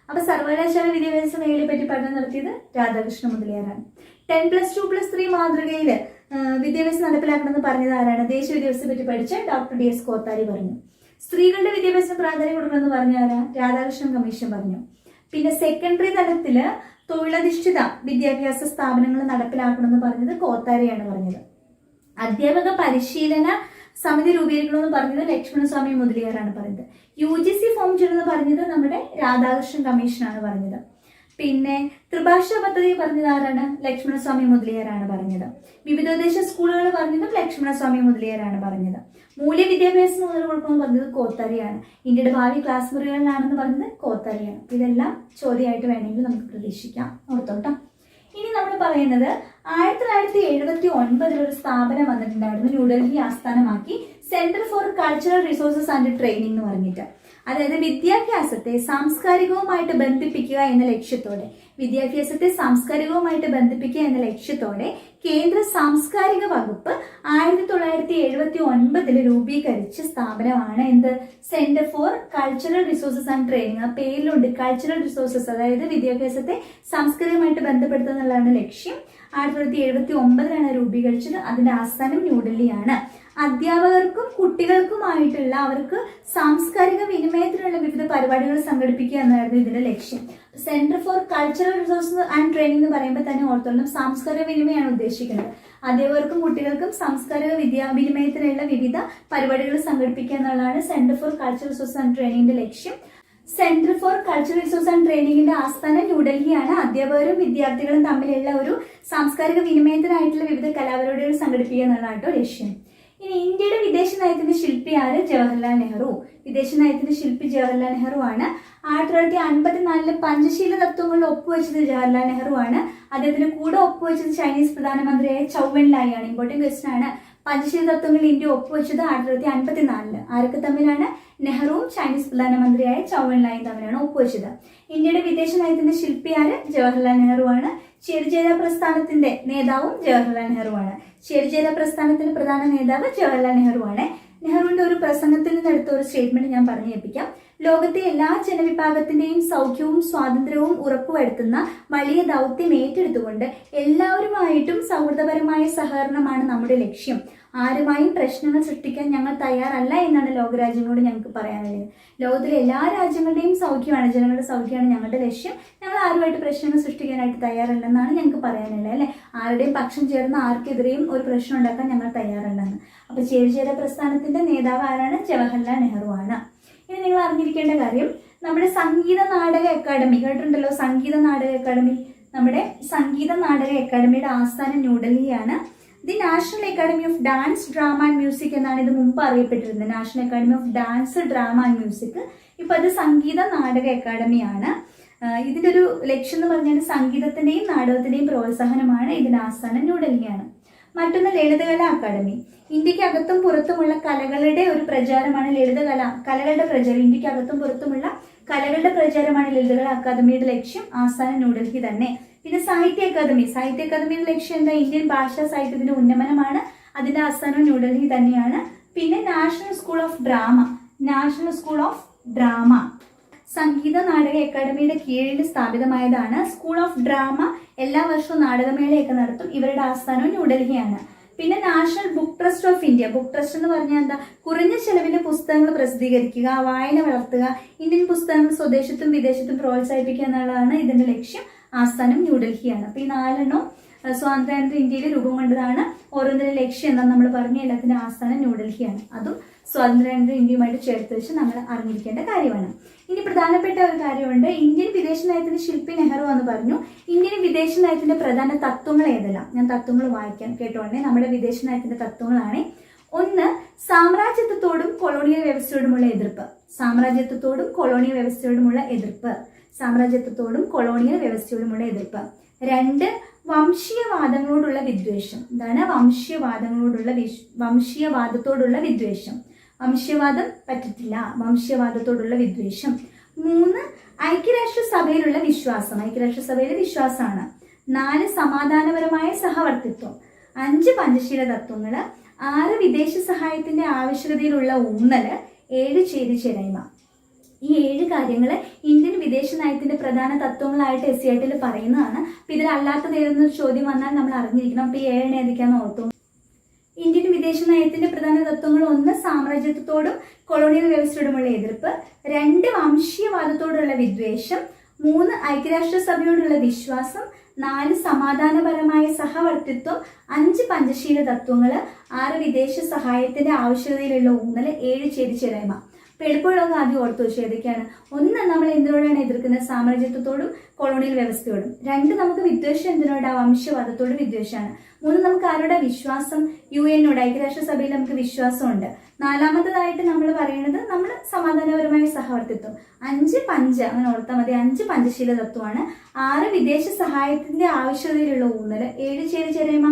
അപ്പൊ സർവകലാശാല വിദ്യാഭ്യാസ മേഖലയെ പറ്റി പഠനം നടത്തിയത് രാധാകൃഷ്ണ മുതലിയാറാണ്. 10+2+3 മാതൃകയില് വിദ്യാഭ്യാസം നടപ്പിലാക്കണമെന്ന് പറഞ്ഞത് ആരാണ്? ദേശീയ വിദ്യാഭ്യാസത്തെ പറ്റി പഠിച്ച ഡോക്ടർ DS കോത്താരി പറഞ്ഞു. സ്ത്രീകളുടെ വിദ്യാഭ്യാസത്തിന് പ്രാധാന്യം കൊടുക്കണമെന്ന് പറഞ്ഞ ആരാ? രാധാകൃഷ്ണൻ കമ്മീഷൻ പറഞ്ഞു. പിന്നെ സെക്കൻഡറി തലത്തില് തൊഴിലധിഷ്ഠിത വിദ്യാഭ്യാസ സ്ഥാപനങ്ങൾ നടപ്പിലാക്കണമെന്ന് പറഞ്ഞത് കോത്താരിയാണ് പറഞ്ഞത്. അധ്യാപക പരിശീലന സമിതി രൂപീകരിക്കണമെന്ന് പറഞ്ഞത് ലക്ഷ്മണസ്വാമി മുതലിയാറാണ് പറഞ്ഞത്. UGC ഫോം ചെയ്യണമെന്ന് പറഞ്ഞത് നമ്മുടെ രാധാകൃഷ്ണൻ കമ്മീഷനാണ് പറഞ്ഞത്. പിന്നെ ത്രിഭാഷാ പദ്ധതി പറഞ്ഞത് ആരാണ്? ലക്ഷ്മണസ്വാമി മുതലിയാറാണ് പറഞ്ഞത്. വിവിധോദ്ദേശ സ്കൂളുകൾ പറഞ്ഞതും ലക്ഷ്മണസ്വാമി മുതലിയാറാണ് പറഞ്ഞത്. മൂല്യ വിദ്യാഭ്യാസം മുതൽ കൊടുക്കണമെന്ന് പറഞ്ഞത് കോത്താരിയാണ്. ഇന്ത്യയുടെ ഭാവി ക്ലാസ് മുറികളിലാണെന്ന് പറഞ്ഞത് കോത്താരിയാണ്. ഇതെല്ലാം ചോദ്യമായിട്ട് വേണമെങ്കിൽ നമുക്ക് പ്രതീക്ഷിക്കാം. ഓർത്തോട്ടോ. ഇനി നമ്മൾ പറയുന്നത് 1979 ഒരു സ്ഥാപനം വന്നിട്ടുണ്ടായിരുന്നു ന്യൂഡൽഹി ആസ്ഥാനമാക്കി, centre for cultural resources and training എന്ന് പറഞ്ഞിട്ട്. അതായത് വിദ്യാഭ്യാസത്തെ സാംസ്കാരികവുമായിട്ട് ബന്ധിപ്പിക്കുക എന്ന ലക്ഷ്യത്തോടെ, കേന്ദ്ര സാംസ്കാരിക വകുപ്പ് 1979 രൂപീകരിച്ച സ്ഥാപനമാണ് എന്ത്? Centre for cultural resources and training. ആ പേരിലുണ്ട് കൾച്ചറൽ റിസോഴ്സസ്, അതായത് വിദ്യാഭ്യാസത്തെ സാംസ്കാരികമായിട്ട് ബന്ധപ്പെടുത്തുക എന്നുള്ളതാണ് ലക്ഷ്യം. 1979 രൂപീകരിച്ചത്. അതിന്റെ ആസ്ഥാനം ന്യൂഡൽഹിയാണ്. അധ്യാപകർക്കും കുട്ടികൾക്കുമായിട്ടുള്ള അവർക്ക് സാംസ്കാരിക വിനിമയത്തിനുള്ള വിവിധ പരിപാടികൾ സംഘടിപ്പിക്കുക എന്നതായിരുന്നു ഇതിന്റെ ലക്ഷ്യം. Centre for cultural resources and training എന്ന് പറയുമ്പോൾ തന്നെ ഓർത്തോളം സാംസ്കാരിക വിനിമയമാണ് ഉദ്ദേശിക്കുന്നത്. അധ്യാപകർക്കും കുട്ടികൾക്കും സാംസ്കാരിക വിനിമയത്തിനുള്ള വിവിധ പരിപാടികൾ സംഘടിപ്പിക്കുക എന്നുള്ളതാണ് centre for cultural resources and ട്രെയിനിങ്ങിന്റെ ലക്ഷ്യം. Centre for cultural resource and ട്രെയിനിങ്ങിന്റെ ആസ്ഥാനം ന്യൂഡൽഹിയാണ്. അധ്യാപകരും വിദ്യാർത്ഥികളും തമ്മിലുള്ള ഒരു സാംസ്കാരിക വിനിമയത്തിനായിട്ടുള്ള വിവിധ കലാപരിപാടികൾ സംഘടിപ്പിക്കുക എന്നുള്ളതാണ് ലക്ഷ്യം. ഇനി ഇന്ത്യയുടെ വിദേശ നയത്തിന്റെ ശില്പി ആര്? ജവഹർലാൽ നെഹ്റു. വിദേശ നയത്തിന്റെ ശില്പി ജവഹർലാൽ നെഹ്റു ആണ്. 1954 പഞ്ചശീല തത്വങ്ങളിൽ ഒപ്പുവെച്ചത് ജവഹർലാൽ നെഹ്റു ആണ്. അദ്ദേഹത്തിന് കൂടെ ഒപ്പുവെച്ചത് ചൈനീസ് പ്രധാനമന്ത്രിയായ ചൗ എൻ ലായി ആണ്. ഇമ്പോർട്ടന്റ് ക്വസ്റ്റൻ ആണ്. പഞ്ചശീല തത്വങ്ങളിൽ ഇന്ത്യ ഒപ്പുവെച്ചത് 1954. ആരൊക്കെ തമ്മിലാണ്? നെഹ്റുവും ചൈനീസ് പ്രധാനമന്ത്രിയായ ചൗ എൻ ലായും തമ്മിലാണ് ഒപ്പുവെച്ചത്. ഇന്ത്യയുടെ വിദേശ നയത്തിന്റെ ശില്പി ആര്? ജവഹർലാൽ നെഹ്റു ആണ്. ചേരിചേര പ്രസ്ഥാനത്തിന്റെ നേതാവും ജവഹർലാൽ നെഹ്റു ആണ്. ചേരിചേര പ്രസ്ഥാനത്തിന്റെ പ്രധാന നേതാവ് ജവഹർലാൽ നെഹ്റു ആണ്. നെഹ്റുവിന്റെ ഒരു പ്രസംഗത്തിൽ നിന്ന് എടുത്ത ഒരു സ്റ്റേറ്റ്മെന്റ് ഞാൻ പറഞ്ഞു കേൾപ്പിക്കാം. ലോകത്തെ എല്ലാ ജനവിഭാഗത്തിന്റെയും സൗഖ്യവും സ്വാതന്ത്ര്യവും ഉറപ്പുവരുത്തുന്ന വലിയ ദൗത്യം ഏറ്റെടുത്തുകൊണ്ട് എല്ലാവരുമായിട്ടും സൗഹൃദപരമായ സഹകരണമാണ് നമ്മുടെ ലക്ഷ്യം. ആരുമായും പ്രശ്നങ്ങൾ സൃഷ്ടിക്കാൻ ഞങ്ങൾ തയ്യാറല്ല എന്നാണ് ലോകരാജ്യങ്ങളോട് ഞങ്ങൾക്ക് പറയാനുള്ളത്. ലോകത്തിലെ എല്ലാ രാജ്യങ്ങളുടെയും സൗഖ്യമാണ്, ജനങ്ങളുടെ സൗഖ്യമാണ് ഞങ്ങളുടെ ലക്ഷ്യം. ഞങ്ങൾ ആരുമായിട്ട് പ്രശ്നങ്ങൾ സൃഷ്ടിക്കാനായിട്ട് തയ്യാറല്ലെന്നാണ് ഞങ്ങൾക്ക് പറയാനുള്ളത് അല്ലെ. ആരുടെയും പക്ഷം ചേർന്ന് ആർക്കെതിരെയും ഒരു പ്രശ്നം ഉണ്ടാക്കാൻ ഞങ്ങൾ തയ്യാറല്ലെന്ന്. അപ്പൊ ചേരിചേര പ്രസ്ഥാനത്തിന്റെ നേതാവ് ആരാണ്? ജവഹർലാൽ നെഹ്റു ആണ്. ഇനി നിങ്ങൾ അറിഞ്ഞിരിക്കേണ്ട കാര്യം, നമ്മുടെ സംഗീത നാടക അക്കാദമി കേട്ടിട്ടുണ്ടല്ലോ, സംഗീത നാടക അക്കാദമി. നമ്മുടെ സംഗീത നാടക അക്കാദമിയുടെ ആസ്ഥാനം ന്യൂഡൽഹിയാണ്. The national academy of dance, drama and music എന്നാണ് ഇത് മുമ്പ് അറിയപ്പെട്ടിരുന്നത്. National academy of dance, drama and music. ഇപ്പൊ അത് സംഗീത നാടക അക്കാദമിയാണ്. ഇതിന്റെ ഒരു ലക്ഷ്യം എന്ന് പറഞ്ഞാൽ സംഗീതത്തിന്റെയും നാടകത്തിന്റെയും പ്രോത്സാഹനമാണ്. ഇതിന്റെ ആസ്ഥാനം ന്യൂഡൽഹിയാണ്. മറ്റൊന്ന് ലളിതകലാ അക്കാദമി. ഇന്ത്യക്ക് അകത്തും പുറത്തുമുള്ള കലകളുടെ ഒരു പ്രചാരമാണ് കലകളുടെ പ്രചാരം. ഇന്ത്യക്ക് അകത്തും പുറത്തുമുള്ള കലകളുടെ പ്രചാരമാണ് ലളിതകലാ അക്കാദമിയുടെ ലക്ഷ്യം. ആസ്ഥാനം ന്യൂഡൽഹി തന്നെ. പിന്നെ സാഹിത്യ അക്കാദമിയുടെ ലക്ഷ്യം എന്താ? ഇന്ത്യൻ ഭാഷാ സാഹിത്യത്തിന്റെ ഉന്നമനമാണ്. അതിന്റെ ആസ്ഥാനം ന്യൂഡൽഹി തന്നെയാണ്. പിന്നെ നാഷണൽ സ്കൂൾ ഓഫ് ഡ്രാമ സംഗീത നാടക അക്കാദമിയുടെ കീഴിൽ സ്ഥാപിതമായതാണ്. സ്കൂൾ ഓഫ് ഡ്രാമ എല്ലാ വർഷവും നാടകമേളയൊക്കെ നടത്തും. ഇവരുടെ ആസ്ഥാനവും ന്യൂഡൽഹിയാണ്. പിന്നെ national book trust of India. Book trust എന്ന് പറഞ്ഞാൽ എന്താ? കുറഞ്ഞ ചെലവിൽ പുസ്തകങ്ങൾ പ്രസിദ്ധീകരിക്കുക, വായന വളർത്തുക, ഇന്ത്യൻ പുസ്തകങ്ങൾ സ്വദേശത്തും വിദേശത്തും പ്രോത്സാഹിപ്പിക്കുക എന്നുള്ളതാണ് ഇതിന്റെ ലക്ഷ്യം. ആസ്ഥാനം ന്യൂഡൽഹിയാണ്. അപ്പൊ ഈ 4 സ്വാതന്ത്ര്യാനന്തര ഇന്ത്യയിൽ രൂപം കൊണ്ടതാണ്. ഓരോന്നിന്റെ ലക്ഷ്യം എന്താ നമ്മൾ പറഞ്ഞു. എല്ലാത്തിന്റെ ആസ്ഥാനം ന്യൂഡൽഹിയാണ്. അതും സ്വാതന്ത്ര്യാനന്തര ഇന്ത്യയുമായിട്ട് ചേർത്ത് വെച്ച് നമ്മൾ അറിഞ്ഞിരിക്കേണ്ട കാര്യമാണ്. ഇനി പ്രധാനപ്പെട്ട ഒരു കാര്യമുണ്ട്. ഇന്ത്യൻ വിദേശ നയത്തിന്റെ ശില്പി നെഹ്റു എന്ന് പറഞ്ഞു. ഇന്ത്യൻ വിദേശ നയത്തിന്റെ പ്രധാന തത്വങ്ങൾ ഏതെല്ലാം? ഞാൻ തത്വങ്ങൾ വായിക്കാൻ കേട്ടോണ്ടേ. നമ്മുടെ വിദേശ നയത്തിന്റെ തത്വങ്ങളാണ്: 1. സാമ്രാജ്യത്വത്തോടും കൊളോണിയൽ വ്യവസ്ഥയോടുമുള്ള എതിർപ്പ്. 2. വംശീയവാദങ്ങളോടുള്ള വിദ്വേഷം. എന്താണ് വംശീയവാദത്തോടുള്ള വിദ്വേഷം? വംശീയവാദം പറ്റത്തില്ല, വംശീയവാദത്തോടുള്ള വിദ്വേഷം. 3. ഐക്യരാഷ്ട്രസഭയിലെ വിശ്വാസമാണ്. 4. സമാധാനപരമായ സഹവർത്തിത്വം. 5. പഞ്ചശീല തത്വങ്ങള്. 6. വിദേശ സഹായത്തിന്റെ ആവശ്യകതയിലുള്ള ഊന്നല്. 7. ചേരിചേരായ്മ. ഈ 7 കാര്യങ്ങള് ഇന്ത്യൻ വിദേശ നയത്തിന്റെ പ്രധാന തത്വങ്ങളായിട്ട് SCERT പറയുന്നതാണ്. അപ്പൊ ഇതിലല്ലാത്തത് ഏതെന്നൊരു ചോദ്യം വന്നാൽ നമ്മൾ അറിഞ്ഞിരിക്കണം. അപ്പൊ ഈ 7 ഏതൊക്കെയാന്ന് ഓർത്തു. ഇന്ത്യൻ വിദേശ നയത്തിന്റെ പ്രധാന തത്വങ്ങൾ: 1. സാമ്രാജ്യത്വത്തോടും കൊളോണിയൽ വ്യവസ്ഥയോടുമുള്ള എതിർപ്പ്. 2. വംശീയവാദത്തോടുള്ള വിദ്വേഷം. 3. ഐക്യരാഷ്ട്രസഭയോടുള്ള വിശ്വാസം. 4. സമാധാനപരമായ സഹവർത്തിത്വം. 5. പഞ്ചശീല തത്വങ്ങള്. 6. വിദേശ സഹായത്തിന്റെ ആവശ്യകതയിലുള്ള ഊന്നല്. 7. ചേരിചേരായ്മ. അപ്പോൾ എളുപ്പമുള്ളതൊക്കെ ആദ്യം ഓർത്തു വെച്ചു. ഏതൊക്കെയാണ്? ഒന്ന്, നമ്മൾ എന്തിനോടാണ് എതിർക്കുന്നത്? സാമ്രാജ്യത്വത്തോടും കൊളോണിയൽ വ്യവസ്ഥയോടും. രണ്ട്, നമുക്ക് വിദ്വേഷം എന്തിനോടാ? വംശവാദത്തോട് വിദ്വേഷമാണ്. മൂന്ന്, നമുക്ക് ആരുടെ വിശ്വാസം? UN-നോട്, ഐക്യരാഷ്ട്രസഭയിൽ നമുക്ക് വിശ്വാസമുണ്ട്. നാലാമത്തതായിട്ട് നമ്മൾ പറയുന്നത് നമ്മൾ സമാധാനപരമായ സഹവർത്തിത്വം. 5 പഞ്ച, അങ്ങനെ ഓർത്താൽ മതി, 5 പഞ്ചശീല തത്വമാണ്. 6 വിദേശ സഹായത്തിന്റെ ആവശ്യകതയിലുള്ള ഊന്നൽ. 7 ചേരുമ.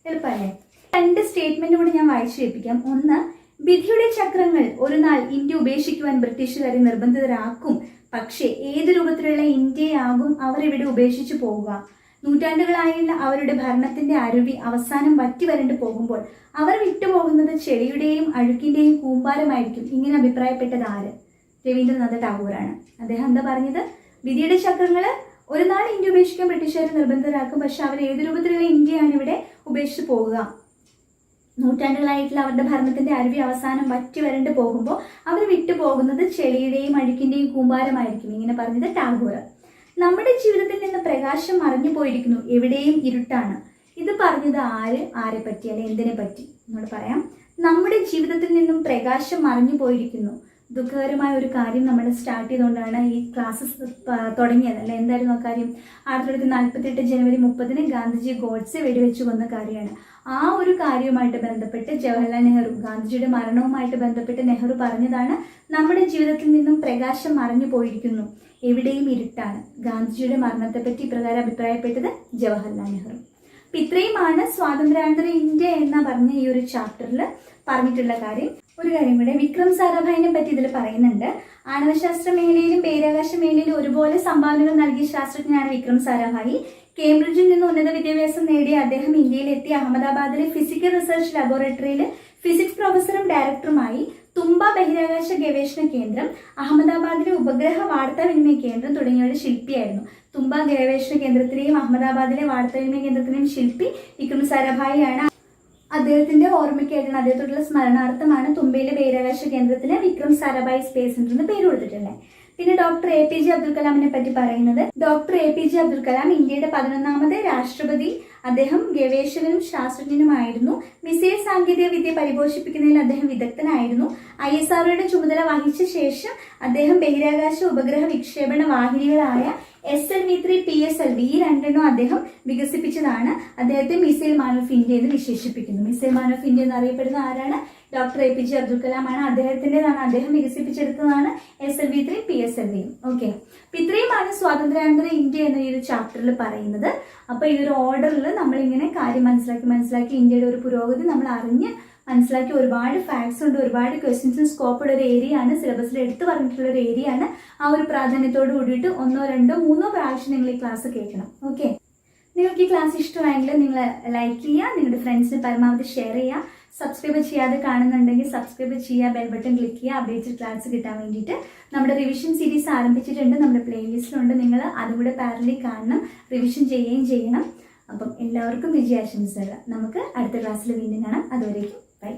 എളുപ്പമല്ലേ? 2 സ്റ്റേറ്റ്മെന്റ് കൂടി ഞാൻ വായിച്ചു കേൾപ്പിക്കാം. ഒന്ന്, വിധിയുടെ ചക്രങ്ങൾ ഒരു നാൾ ഇന്ത്യ ഉപേക്ഷിക്കുവാൻ ബ്രിട്ടീഷുകാരെ നിർബന്ധിതരാക്കും. പക്ഷേ ഏത് രൂപത്തിലുള്ള ഇന്ത്യയാകും അവർ ഇവിടെ ഉപേക്ഷിച്ചു പോവുക? നൂറ്റാണ്ടുകളായുള്ള അവരുടെ ഭരണത്തിന്റെ അരുവി അവസാനം വറ്റി വരണ്ടു പോകുമ്പോൾ അവർ വിട്ടുപോകുന്നത് ചെളിയുടെയും അഴുക്കിന്റെയും കൂമ്പാരമായിരിക്കും. ഇങ്ങനെ അഭിപ്രായപ്പെട്ടത് ആര്? രവീന്ദ്രനാഥ ടാഗോറാണ്. അദ്ദേഹം എന്താ പറഞ്ഞത്? വിധിയുടെ ചക്രങ്ങള് ഒരു നാൾ ഇന്ത്യ ഉപേക്ഷിക്കാൻ ബ്രിട്ടീഷുകാർ നിർബന്ധിതരാക്കും, പക്ഷെ അവർ ഏത് രൂപത്തിലുള്ള ഇന്ത്യയാണ് ഇവിടെ ഉപേക്ഷിച്ചു പോകുക? നൂറ്റാണ്ടുകളായിട്ടുള്ള അവരുടെ ഭരണത്തിന്റെ അരുവി അവസാനം വറ്റി വരണ്ടു പോകുമ്പോൾ അവർ വിട്ടുപോകുന്നത് ചെളിയുടെയും അഴുക്കിന്റെയും കൂമ്പാരമായിരിക്കും. ഇങ്ങനെ പറഞ്ഞത് ടാഗോർ. നമ്മുടെ ജീവിതത്തിൽ നിന്ന് പ്രകാശം മറഞ്ഞു പോയിരിക്കുന്നു, എവിടെയും ഇരുട്ടാണ്. ഇത് പറഞ്ഞത് ആരെ പറ്റി, അല്ലെ എന്തിനെ പറ്റി? എന്നോട് പറയാം. നമ്മുടെ ജീവിതത്തിൽ നിന്നും പ്രകാശം മറഞ്ഞു പോയിരിക്കുന്നു. ദുഃഖകരമായ ഒരു കാര്യം നമ്മൾ സ്റ്റാർട്ട് ചെയ്തുകൊണ്ടാണ് ഈ ക്ലാസ്സസ് തുടങ്ങിയത്, അല്ലെ? എന്തായിരുന്നു ആ കാര്യം? 1948 ജനുവരി 30 ഗാന്ധിജി ഗോഡ്സെ വെടിവെച്ചു കൊന്ന കാര്യമാണ്. ആ ഒരു കാര്യവുമായിട്ട് ബന്ധപ്പെട്ട് ജവഹർലാൽ നെഹ്റു, ഗാന്ധിജിയുടെ മരണവുമായിട്ട് ബന്ധപ്പെട്ട് നെഹ്റു പറഞ്ഞതാണ്, നമ്മുടെ ജീവിതത്തിൽ നിന്നും പ്രകാശം മറഞ്ഞു പോയിരിക്കുന്നു, എവിടെയും ഇരുട്ടാണ്. ഗാന്ധിജിയുടെ മരണത്തെപ്പറ്റി ഇപ്രകാരം അഭിപ്രായപ്പെട്ടത് ജവഹർലാൽ നെഹ്റു. അപ്പൊ ഇത്രയുമാണ് സ്വാതന്ത്ര്യാനന്തര ഇന്ത്യ എന്ന പറഞ്ഞ ഈ ഒരു ചാപ്റ്ററിൽ പറഞ്ഞിട്ടുള്ള കാര്യം. ഒരു കാര്യം കൂടെ, വിക്രം സാരാഭായിനെ പറ്റി ഇതിൽ പറയുന്നുണ്ട്. ആണവശാസ്ത്ര മേഖലയിലും ബഹിരാകാശ മേഖലയിലും ഒരുപോലെ സംഭാവനകൾ നൽകിയ ശാസ്ത്രജ്ഞനാണ് വിക്രം സാരാഭായി. കേംബ്രിഡ്ജിൽ നിന്ന് ഉന്നത വിദ്യാഭ്യാസം നേടിയ അദ്ദേഹം ഇന്ത്യയിലെത്തി അഹമ്മദാബാദിലെ ഫിസിക്കൽ റിസർച്ച് ലബോറട്ടറിയിൽ ഫിസിക്സ് പ്രൊഫസറും ഡയറക്ടറുമായി. തുമ്പ ബഹിരാകാശ ഗവേഷണ കേന്ദ്രം, അഹമ്മദാബാദിലെ ഉപഗ്രഹ വാർത്താവിനിമയ കേന്ദ്രം തുടങ്ങിയവയുടെ ശില്പിയായിരുന്നു. തുമ്പ ഗവേഷണ കേന്ദ്രത്തിലെയും അഹമ്മദാബാദിലെ വാർത്താവിനിമയ കേന്ദ്രത്തിലെയും ശില്പി വിക്രം സാരാഭായിയാണ്. അദ്ദേഹത്തിന്റെ ഓർമ്മയ്ക്കായിട്ടാണ്, അദ്ദേഹത്തോടുള്ള സ്മരണാർത്ഥമാണ് തുമ്പയിലെ ബഹിരാകാശ കേന്ദ്രത്തിന് വിക്രം സാരാഭായി സ്പേസ് സെന്റർ എന്ന് പേര് കൊടുത്തിട്ടുള്ളത്. പിന്നെ ഡോക്ടർ APJ അബ്ദുൽ കലാമിനെ പറ്റി പറയുന്നത്, ഡോക്ടർ APJ അബ്ദുൽ കലാം ഇന്ത്യയുടെ 11ാമത് രാഷ്ട്രപതി. അദ്ദേഹം ഗവേഷകനും ശാസ്ത്രജ്ഞനുമായിരുന്നു. മിസൈൽ സാങ്കേതിക വിദ്യ പരിപോഷിപ്പിക്കുന്നതിൽ അദ്ദേഹം വിദഗ്ധനായിരുന്നു. ISROയുടെ ചുമതല വഹിച്ച ശേഷം അദ്ദേഹം ബഹിരാകാശ ഉപഗ്രഹ വിക്ഷേപണ വാഹിനികളായ SLV-3, PSLV ഈ രണ്ടെണ്ണം അദ്ദേഹം വികസിപ്പിച്ചതാണ്. അദ്ദേഹത്തെ മിസൈൽ മാൻ ഓഫ് ഇന്ത്യ എന്ന് വിശേഷിപ്പിക്കുന്നു. മിസൈൽ മാൻ ഓഫ് ഇന്ത്യ എന്നറിയപ്പെടുന്ന ആരാണ്? ഡോക്ടർ APJ അബ്ദുൽ കലാം ആണ്. അദ്ദേഹത്തിൻ്റെതാണ്, അദ്ദേഹം വികസിപ്പിച്ചെടുത്തതാണ് SLV-3, PSLV. ഓക്കെ, അപ്പൊ ഇത്രയുമാണ് സ്വാതന്ത്ര്യാനന്തര ഇന്ത്യ എന്ന ഈ ഒരു ചാപ്റ്ററിൽ പറയുന്നത്. അപ്പൊ ഈ ഒരു ഓർഡറിൽ നമ്മളിങ്ങനെ കാര്യം മനസ്സിലാക്കി ഇന്ത്യയുടെ ഒരു പുരോഗതി നമ്മൾ അറിഞ്ഞ് മനസ്സിലാക്കി. ഒരുപാട് ഫാക്ട്സ് ഉണ്ട്, ഒരുപാട് ക്വസ്റ്റ്യൻസിന് സ്കോപ്പ് ഉള്ള ഒരു ഏരിയ ആണ്, സിലബസിൽ എടുത്തു പറഞ്ഞിട്ടുള്ള ഒരു ഏരിയ ആണ്. ആ ഒരു പ്രാധാന്യത്തോട് കൂടിയിട്ട് 1, 2, 3 പ്രാവശ്യം നിങ്ങൾ ഈ ക്ലാസ് കേൾക്കണം. ഓക്കെ, നിങ്ങൾക്ക് ഈ ക്ലാസ് ഇഷ്ടമായെങ്കിൽ നിങ്ങൾ ലൈക്ക് ചെയ്യുക, നിങ്ങളുടെ ഫ്രണ്ട്സിന് പരമാവധി ഷെയർ ചെയ്യുക. സബ്സ്ക്രൈബ് ചെയ്യാതെ കാണുന്നുണ്ടെങ്കിൽ സബ്സ്ക്രൈബ് ചെയ്യുക, ബെൽ ബട്ടൺ ക്ലിക്ക് ചെയ്യുക, അപ്ഡേറ്റഡ് ക്ലാസ് കിട്ടാൻ വേണ്ടിയിട്ട്. നമ്മുടെ റിവിഷൻ സീരീസ് ആരംഭിച്ചിട്ടുണ്ട്, നമ്മുടെ പ്ലേലിസ്റ്റിലുണ്ട്. നിങ്ങൾ അതുകൂടെ പാരലി കാണണം, റിവിഷൻ ചെയ്യുകയും ചെയ്യണം. അപ്പം എല്ലാവർക്കും വിജയാശംസകൾ. നമുക്ക് അടുത്ത ക്ലാസ്സിൽ വീണ്ടും കാണാം. അതുവരേക്കും ബൈ.